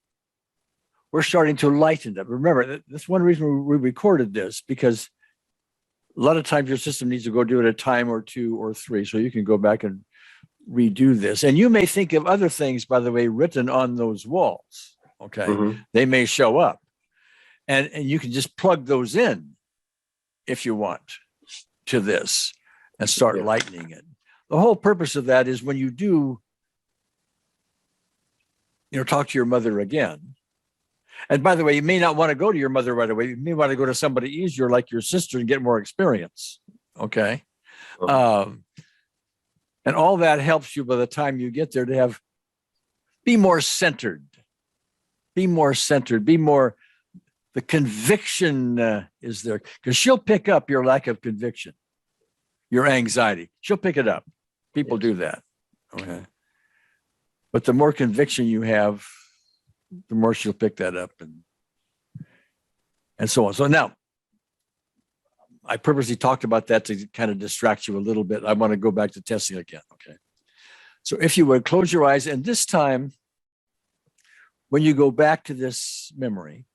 we're starting to lighten it. Remember, that's one reason we recorded this, because a lot of times your system needs to go do it a time or 2 or 3. So you can go back and redo this. And you may think of other things, by the way, written on those walls. Okay. Mm-hmm. They may show up. And you can just plug those in if you want to this and start lightening it. The whole purpose of that is when you do, talk to your mother again. And by the way, you may not want to go to your mother right away. You may want to go to somebody easier like your sister and get more experience. Okay. And all that helps you by the time you get there to be more centered, the conviction is there, because she'll pick up your lack of conviction, your anxiety. She'll pick it up. People do that. Okay. But the more conviction you have, the more she'll pick that up and so on. So now, I purposely talked about that to kind of distract you a little bit. I want to go back to testing again. Okay. So if you would close your eyes, and this time, when you go back to this memory,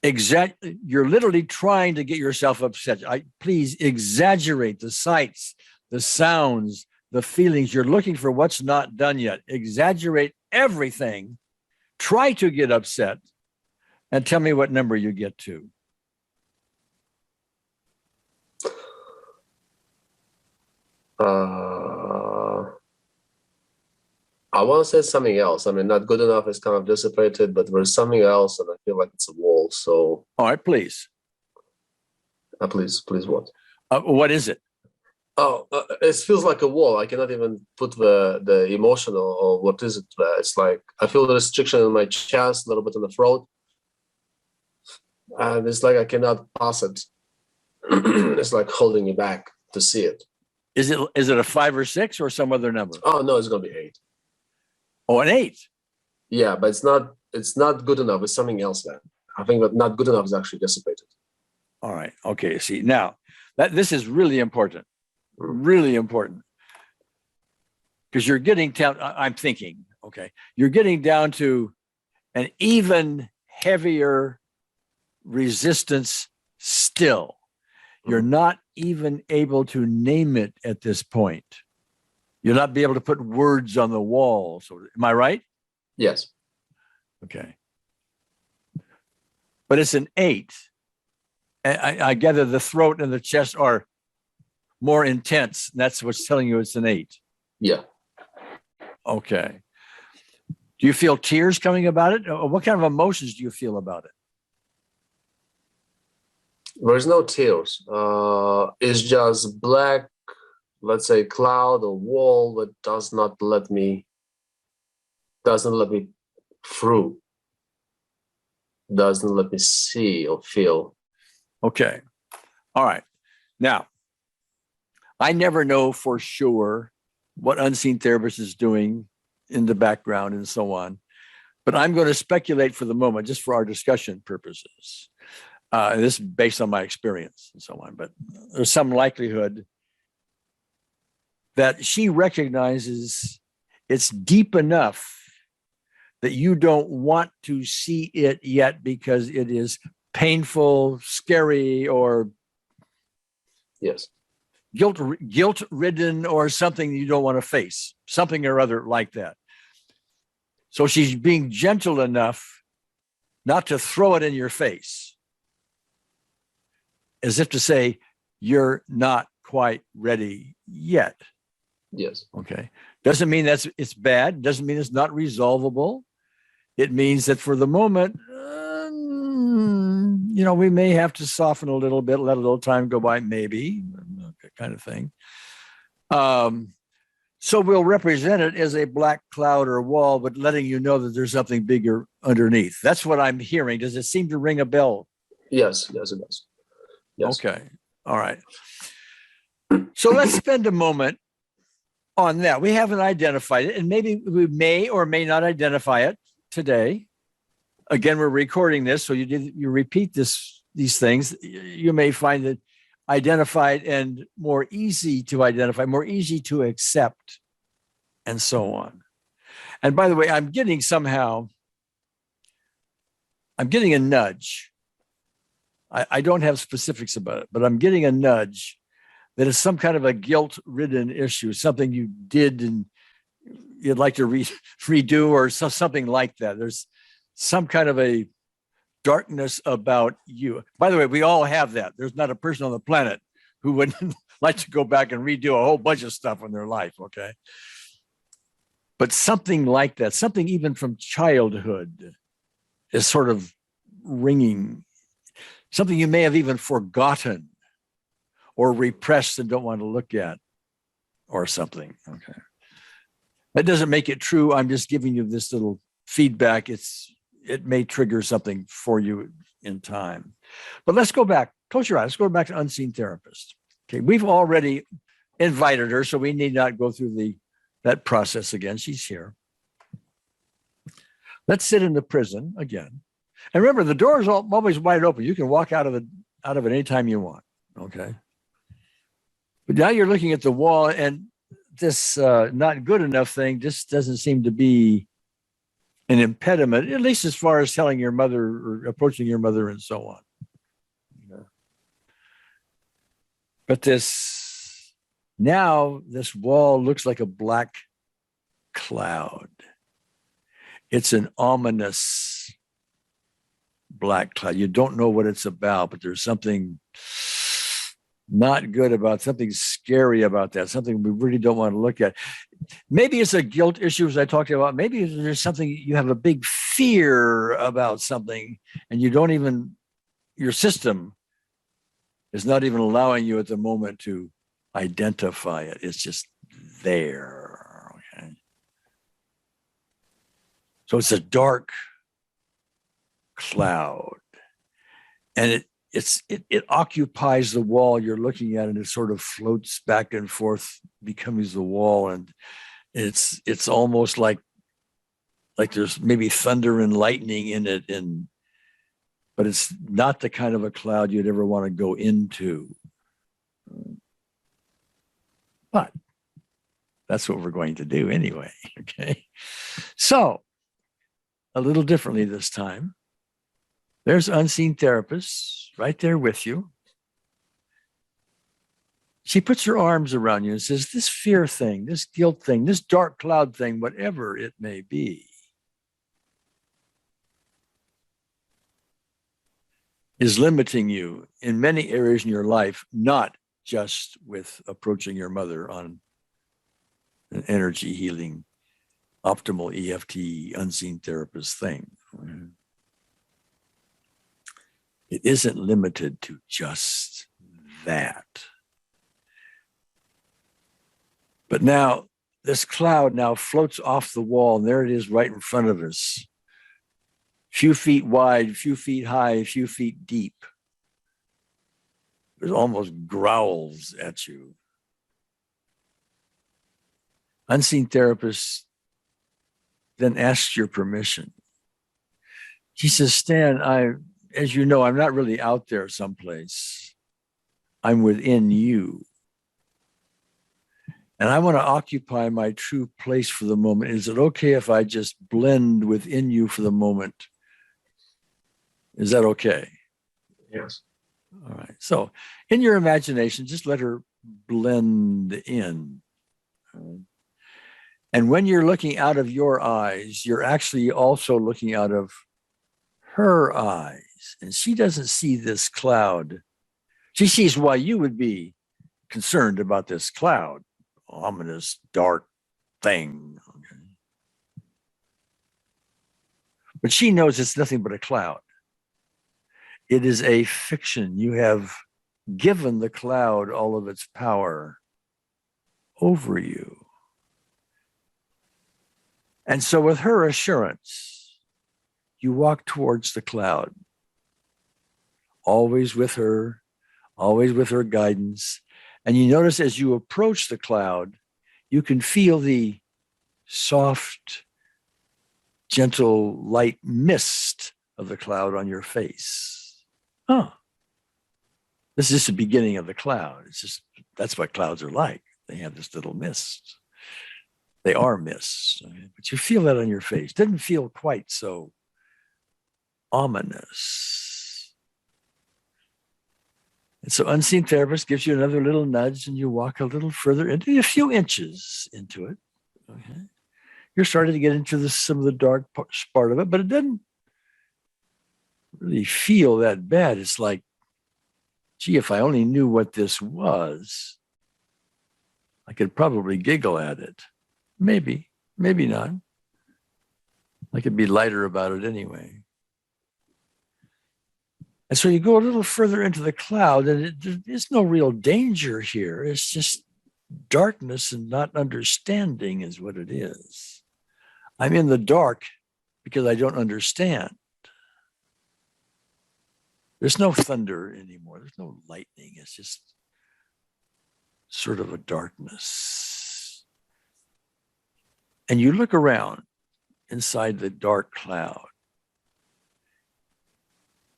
you're literally trying to get yourself upset. Please exaggerate the sights, the sounds, the feelings. You're looking for what's not done yet. Exaggerate everything. Try to get upset, and tell me what number you get to. I want to say something else. I mean, not good enough is kind of dissipated, but there's something else, and I feel like it's a wall. So, all right, please. Please, what? What is it? It feels like a wall. I cannot even put the emotion or what is it. It's like I feel the restriction in my chest, a little bit in the throat, and it's like I cannot pass it. It's like holding me back to see it. Is it a 5 or 6 or some other number? Oh no, it's gonna be 8. Oh, an 8. Yeah, but it's not good enough. It's something else then. I think that not good enough is actually dissipated. All right. Okay. See, now this is really important. Really important. Because you're getting down, I'm thinking, okay, you're getting down to an even heavier resistance still. You're not even able to name it at this point. You'll not be able to put words on the wall. So, am I right? Yes. Okay. But it's an 8. I gather the throat and the chest are more intense. That's what's telling you it's an 8. Yeah. Okay. Do you feel tears coming about it? What kind of emotions do you feel about it? There's no tears. It's just black, let's say, cloud or wall that does not let me through. Doesn't let me see or feel. Okay. All right. Now, I never know for sure what Unseen Therapist is doing in the background and so on, but I'm going to speculate for the moment, just for our discussion purposes. This is based on my experience and so on, but there's some likelihood that she recognizes it's deep enough that you don't want to see it yet because it is painful, scary, or yes, guilt-ridden, or something you don't want to face, something or other like that. So she's being gentle enough not to throw it in your face, as if to say, you're not quite ready yet. Yes. Okay. Doesn't mean it's bad. Doesn't mean it's not resolvable. It means that for the moment, we may have to soften a little bit, let a little time go by, maybe, kind of thing. So we'll represent it as a black cloud or wall, but letting you know that there's something bigger underneath. That's what I'm hearing. Does it seem to ring a bell? Yes, it does. Yes. Okay. All right. So let's spend a moment on that. We haven't identified it, and maybe we may or may not identify it today. Again, we're recording this, so you repeat these things. You may find it identified and more easy to identify, more easy to accept, and so on. And by the way, I'm getting a nudge. I don't have specifics about it, but I'm getting a nudge that it's some kind of a guilt-ridden issue, something you did and you'd like to redo or something like that. There's some kind of a darkness about you. By the way, we all have that. There's not a person on the planet who wouldn't like to go back and redo a whole bunch of stuff in their life, okay? But something like that, something even from childhood is sort of ringing, something you may have even forgotten or repressed and don't want to look at or something, okay? That doesn't make it true. I'm just giving you this little feedback. It may trigger something for you in time. But let's go back. Close your eyes. Let's go back to unseen therapist. Okay, we've already invited her, so we need not go through that process again. She's here. Let's sit in the prison again. And remember, the door is always wide open. You can walk out of it anytime you want. Okay. But now you're looking at the wall, and this not good enough thing just doesn't seem to be an impediment, at least as far as telling your mother or approaching your mother and so on. Yeah. But this wall looks like a black cloud. It's an ominous black cloud. You don't know what it's about, but there's something not good about, something scary about that, something we really don't want to look at. Maybe it's a guilt issue, as I talked about. Maybe there's something, you have a big fear about something, and your system is not even allowing you at the moment to identify it. It's just there. Okay. So it's a dark cloud, and it occupies the wall you're looking at, and it sort of floats back and forth, becomes the wall, and it's almost like there's maybe thunder and lightning in it, but it's not the kind of a cloud you'd ever want to go into. But that's what we're going to do anyway. Okay, so a little differently this time. There's unseen therapists right there with you. She puts her arms around you and says, this fear thing, this guilt thing, this dark cloud thing, whatever it may be, is limiting you in many areas in your life, not just with approaching your mother on an energy healing, optimal EFT, unseen therapist thing. It isn't limited to just that. But now this cloud now floats off the wall, and there it is right in front of us. Few feet wide, few feet high, few feet deep. It almost growls at you. Unseen therapist then asks your permission. He says, Stan, as you know, I'm not really out there someplace. I'm within you. And I want to occupy my true place for the moment. Is it okay if I just blend within you for the moment? Is that okay? Yes. All right. So in your imagination, just let her blend in. And when you're looking out of your eyes, you're actually also looking out of her eyes, and she doesn't see this cloud. She sees why you would be concerned about this cloud, ominous, dark thing. Okay. But she knows it's nothing but a cloud. It is a fiction. You have given the cloud all of its power over you. And so with her assurance, you walk towards the cloud, always with her guidance. And you notice as you approach the cloud, you can feel the soft, gentle, light mist of the cloud on your face. Oh, this is just the beginning of the cloud. It's just, that's what clouds are like. They have this little mist. They are mists, but you feel that on your face. Doesn't feel quite so ominous. And so unseen therapist gives you another little nudge and you walk a little further into a few inches into it. Okay. You're starting to get into some of the dark part of it, but it doesn't really feel that bad. It's like, gee, if I only knew what this was, I could probably giggle at it. Maybe, maybe not. I could be lighter about it anyway. And so you go a little further into the cloud, and there's no real danger here. It's just darkness and not understanding is what it is. I'm in the dark because I don't understand. There's no thunder anymore. There's no lightning. It's just sort of a darkness. And you look around inside the dark cloud,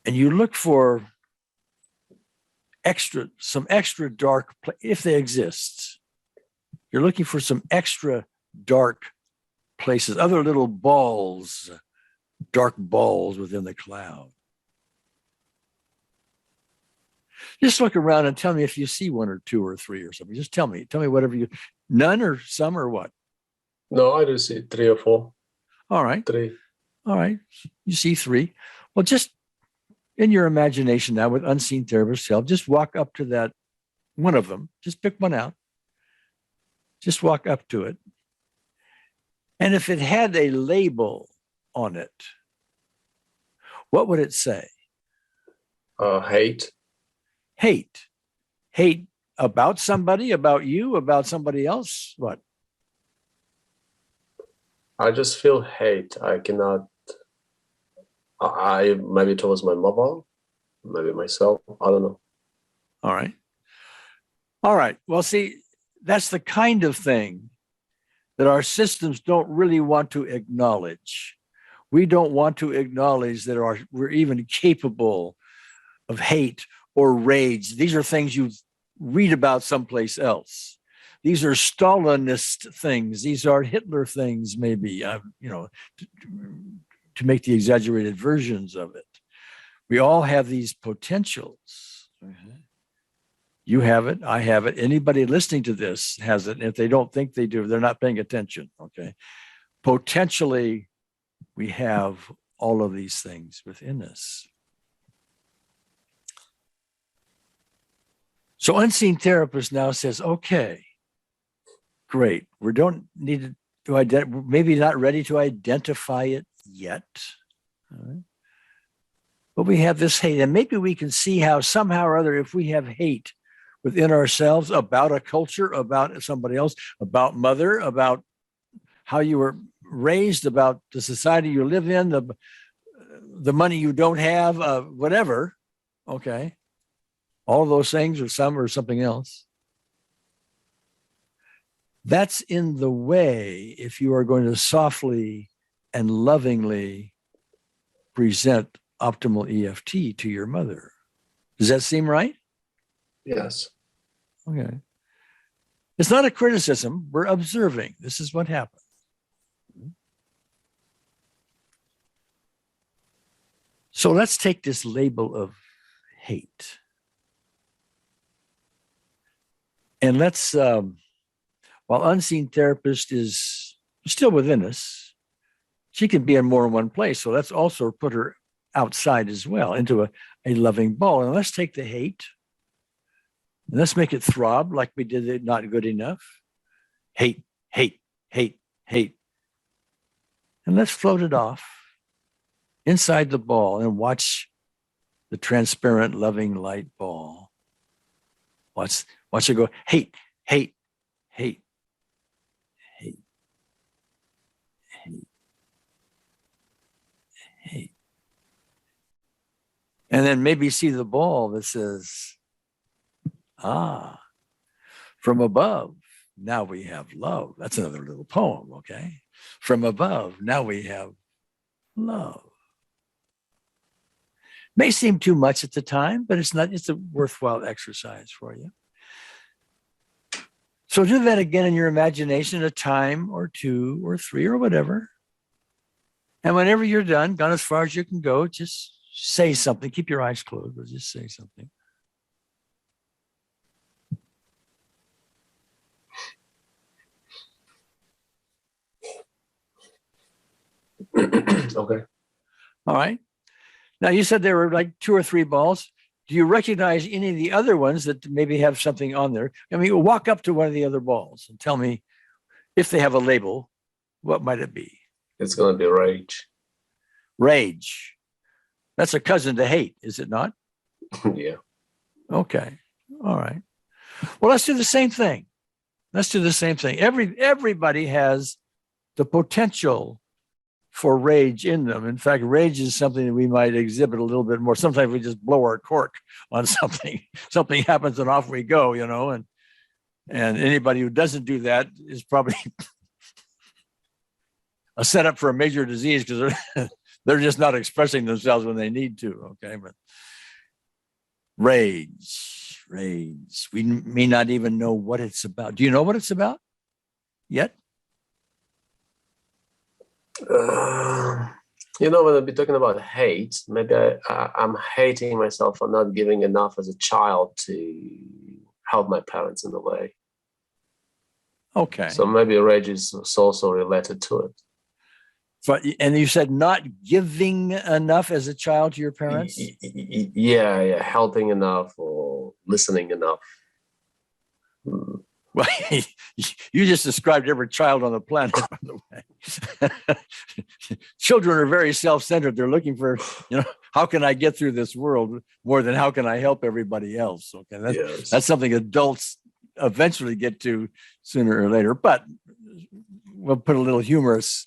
and you look for some extra dark, if they exist. You're looking for some extra dark places, other little balls, dark balls within the cloud. Just look around and tell me if you see one or two or three or something. Just tell me whatever you, none or some or what? No, I do see 3 or 4. All right. 3. All right. You see 3. Well, just in your imagination now with unseen therapist help, just walk up to that one of them. Just pick one out. Just walk up to it. And if it had a label on it, what would it say? Hate. Hate. Hate about somebody, about you, about somebody else? What? I just feel hate. I cannot. I maybe towards my mother, maybe myself. I don't know. All right. All right. Well, see, that's the kind of thing that our systems don't really want to acknowledge. We don't want to acknowledge that we're even capable of hate or rage. These are things you read about someplace else. These are Stalinist things. These are Hitler things, maybe, to make the exaggerated versions of it. We all have these potentials. Mm-hmm. You have it. I have it. Anybody listening to this has it. And if they don't think they do, they're not paying attention. Okay. Potentially, we have all of these things within us. So unseen therapist now says, okay, great. We don't need to maybe not ready to identify it yet. All right. But we have this hate, and maybe we can see how somehow or other, if we have hate within ourselves about a culture, about somebody else, about mother, about how you were raised, about the society you live in, the money you don't have, whatever, okay, all of those things or some or something else. That's in the way if you are going to softly and lovingly present optimal EFT to your mother. Does that seem right? Yes. Okay. It's not a criticism. We're observing. This is what happened. So let's take this label of hate. And let's, while unseen therapist is still within us, she can be in more than one place. So let's also put her outside as well, into a loving ball. And let's take the hate and let's make it throb like we did it not good enough. Hate, hate, hate, hate. And let's float it off inside the ball and watch the transparent, loving light ball. Watch it go, hate, hate, hate, hate, hate, hate. And then maybe see the ball that says, from above, now we have love. That's another little poem, okay? From above, now we have love. May seem too much at the time, but it's not. It's a worthwhile exercise for you. So do that again in your imagination, a time or two or three or whatever. And whenever you're done, gone as far as you can go, just say something. Keep your eyes closed, but just say something. Okay. All right. Now, you said there were like 2 or 3 balls. Do you recognize any of the other ones that maybe have something on there? I mean, walk up to one of the other balls and tell me if they have a label, what might it be? It's going to be rage. Rage. That's a cousin to hate, is it not? Yeah. Okay. All right. Well, let's do the same thing. Let's do the same thing. Everybody has the potential for rage in them. In fact, rage is something that we might exhibit a little bit more. Sometimes we just blow our cork on something. Something happens and off we go, you know, and anybody who doesn't do that is probably a setup for a major disease because they're just not expressing themselves when they need to. Okay. But rage. We may not even know what it's about. Do you know what it's about yet? You know, when I'll be talking about hate, maybe I'm hating myself for not giving enough as a child to help my parents in a way. Okay. So maybe rage is also related to it. But, and you said not giving enough as a child to your parents? Yeah, helping enough or listening enough. Well, you just described every child on the planet, by the way. Children are very self-centered. They're looking for, how can I get through this world more than how can I help everybody else? Okay, that's something adults eventually get to sooner or later. But we'll put a little humorous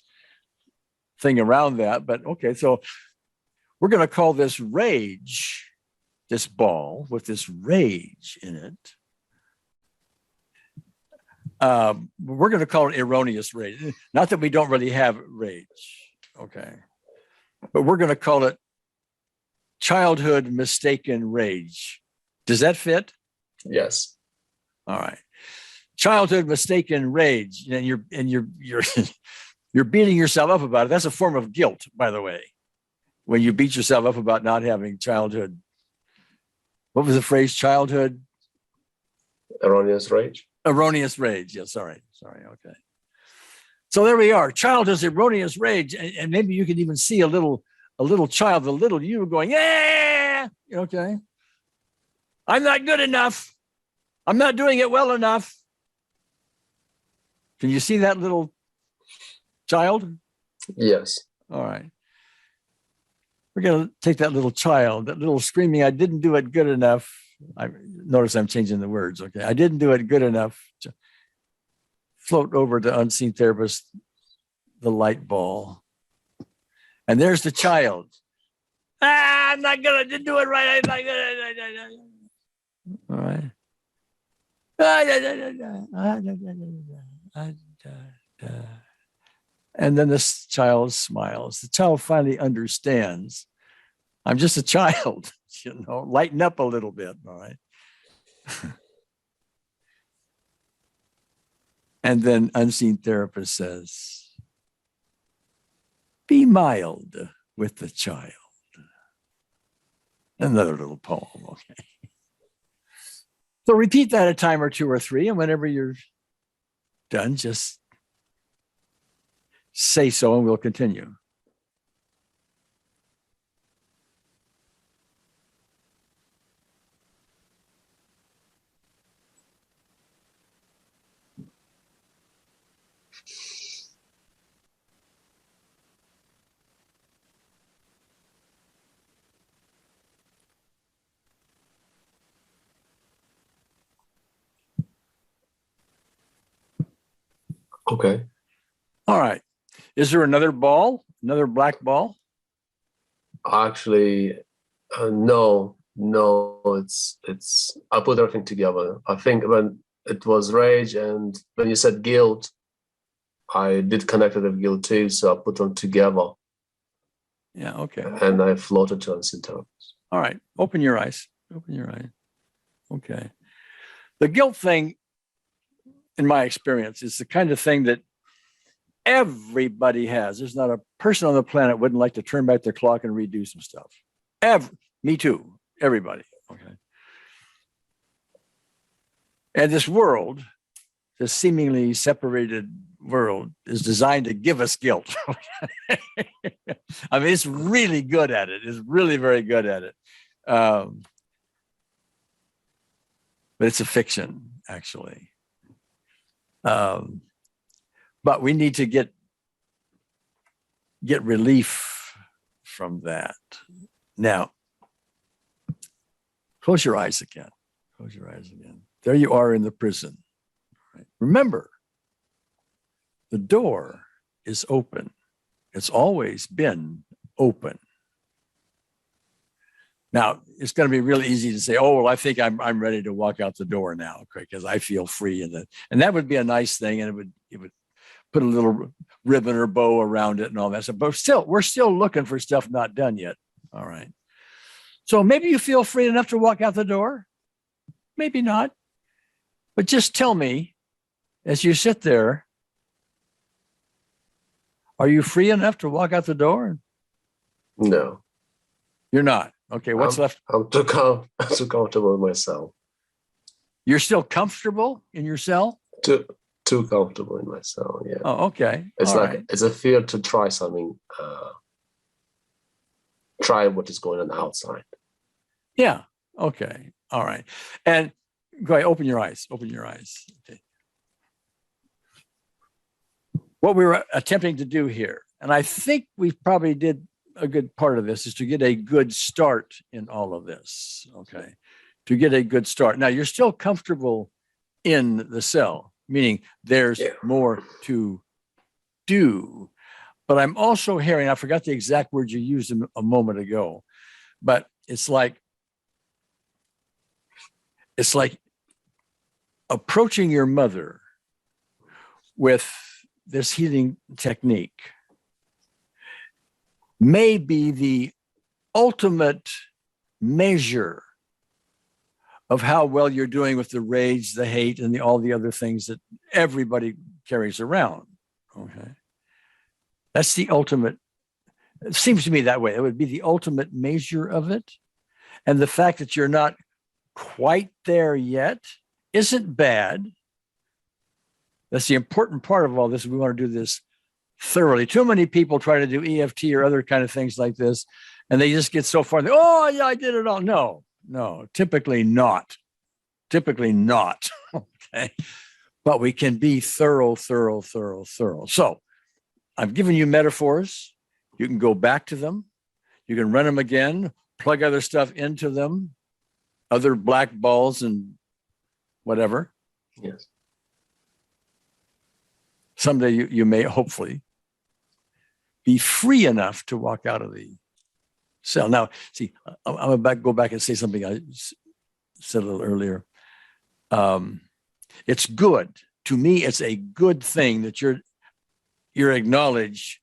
thing around that. But okay, so we're going to call this rage, this ball with this rage in it. We're going to call it erroneous rage. Not that we don't really have rage, okay, but we're going to call it childhood mistaken rage. Does that fit? Yes. All right. Childhood mistaken rage, and you're you're beating yourself up about it. That's a form of guilt, by the way. When you beat yourself up about not having childhood. What was the phrase? Childhood erroneous rage. Erroneous rage. Yeah, sorry. Okay. So there we are. Childhood's erroneous rage. And maybe you can even see a little child, a little you going, yeah, okay. I'm not good enough. I'm not doing it well enough. Can you see that little child? Yes. All right. We're going to take that little child, that little screaming, I didn't do it good enough. Notice I'm changing the words. Okay. I didn't do it good enough. To float over to unseen therapist, the light ball. And there's the child. I'm not good. I didn't do it right. I'm not good. All right. And then this child smiles. The child finally understands. I'm just a child, lighten up a little bit, all right? And then unseen therapist says, be mild with the child. Another little poem, okay? So repeat that a time or 2 or 3, and whenever you're done, just say so and we'll continue. Okay. All right. Is there another ball, another black ball? Actually, no. It's. I put everything together. I think when it was rage and when you said guilt, I did connect it with guilt too. So I put them together. Yeah. Okay. And I floated to unseen. All right. Open your eyes. Open your eyes. Okay. The guilt thing, in my experience, is the kind of thing that everybody has. There's not a person on the planet wouldn't like to turn back their clock and redo some stuff. Me too. Everybody. Okay. And this world, this seemingly separated world, is designed to give us guilt. I mean, it's really good at it. It's really very good at it. But it's a fiction, actually. But we need to get relief from that. Now, close your eyes again. Close your eyes again. There you are in the prison. Right? Remember, the door is open. It's always been open. Now, it's going to be really easy to say, oh, well, I think I'm ready to walk out the door now, because I feel free. And that would be a nice thing. And it would put a little ribbon or bow around it and all that stuff. But we're still looking for stuff not done yet. All right. So maybe you feel free enough to walk out the door. Maybe not. But just tell me, as you sit there, are you free enough to walk out the door? No. You're not. Okay, what's left? I'm too comfortable with myself. You're still comfortable in your cell? Too comfortable in myself, yeah. Oh, okay. It's all like right. It's a fear to try something, try what is going on outside. Yeah. Okay. All right. And go ahead, open your eyes. Open your eyes. Okay. What we were attempting to do here, and I think we probably did a good part of this, is to get a good start in all of this. Okay. To get a good start. Now, you're still comfortable in the cell, meaning there's more to do. But I'm also hearing, I forgot the exact words you used a moment ago, but it's like approaching your mother with this healing technique may be the ultimate measure of how well you're doing with the rage, the hate, and all the other things that everybody carries around. Okay. That's the ultimate. It seems to me that way. It would be the ultimate measure of it. And the fact that you're not quite there yet isn't bad. That's the important part of all this. We want to do this thoroughly. Too many people try to do EFT or other kind of things like this, and they just get so far. Oh, yeah, I did it all. No, typically not. Okay. But we can be thorough. So I've given you metaphors. You can go back to them. You can run them again, plug other stuff into them, other black balls and whatever. Yes. Someday you may hopefully be free enough to walk out of the cell. Now, see, I'm about to go back and say something I said a little earlier. It's good. To me, it's a good thing that you're acknowledged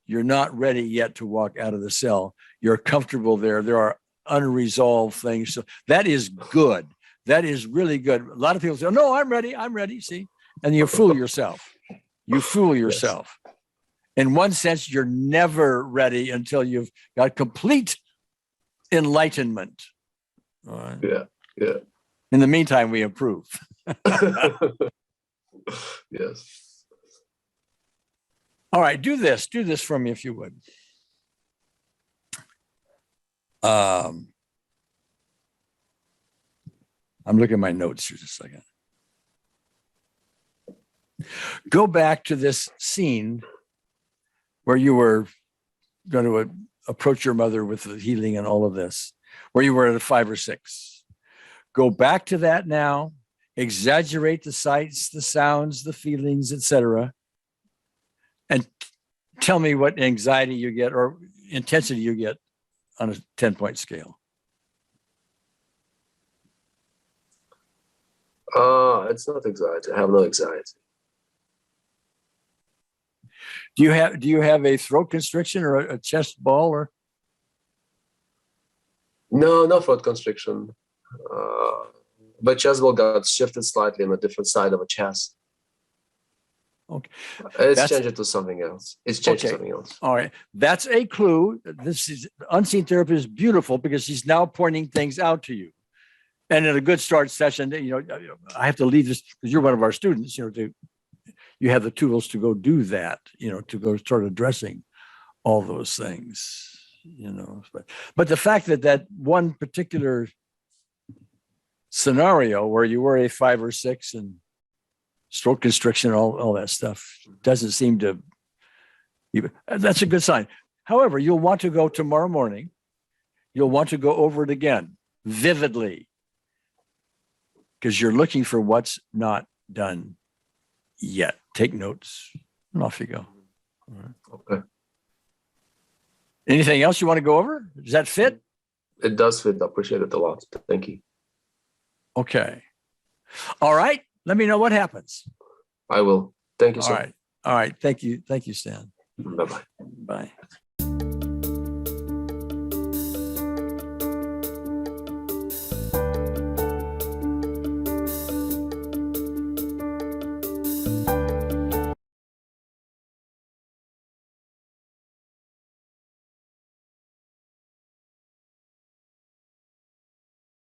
you're not ready yet to walk out of the cell. You're comfortable there. There are unresolved things. So that is good. That is really good. A lot of people say, no, I'm ready. See? And you fool yourself. Yes. In one sense, you're never ready until you've got complete enlightenment. All right? Yeah. In the meantime, we improve. Yes. All right, do this for me if you would. I'm looking at my notes here just a second. Go back to this scene where you were going to approach your mother with the healing and all of this, where you were at a 5 or 6. Go back to that now, exaggerate the sights, the sounds, the feelings, etc., tell me what anxiety you get or intensity you get on a 10-point scale. It's not anxiety. I have no anxiety. Do you have a throat constriction or a chest ball or? No, no throat constriction. But chest ball got shifted slightly on a different side of a chest. Okay. It's changed to something else. It's changed to something else. All right. That's a clue. This is unseen therapy is beautiful because he's now pointing things out to you. And in a good start session, I have to leave this because you're one of our students, you have the tools to go do that, to go start addressing all those things, But the fact that one particular scenario where you were a 5 or 6 and throat constriction, all that stuff doesn't seem to, that's a good sign. However, you'll want to go tomorrow morning. You'll want to go over it again vividly because you're looking for what's not done yet. Take notes and off you go. All right. Okay. Anything else you want to go over? Does that fit? It does fit. I appreciate it a lot. Thank you. Okay. All right. Let me know what happens. I will. Thank you, sir. All right. Thank you. Thank you, Stan. Bye-bye. Bye.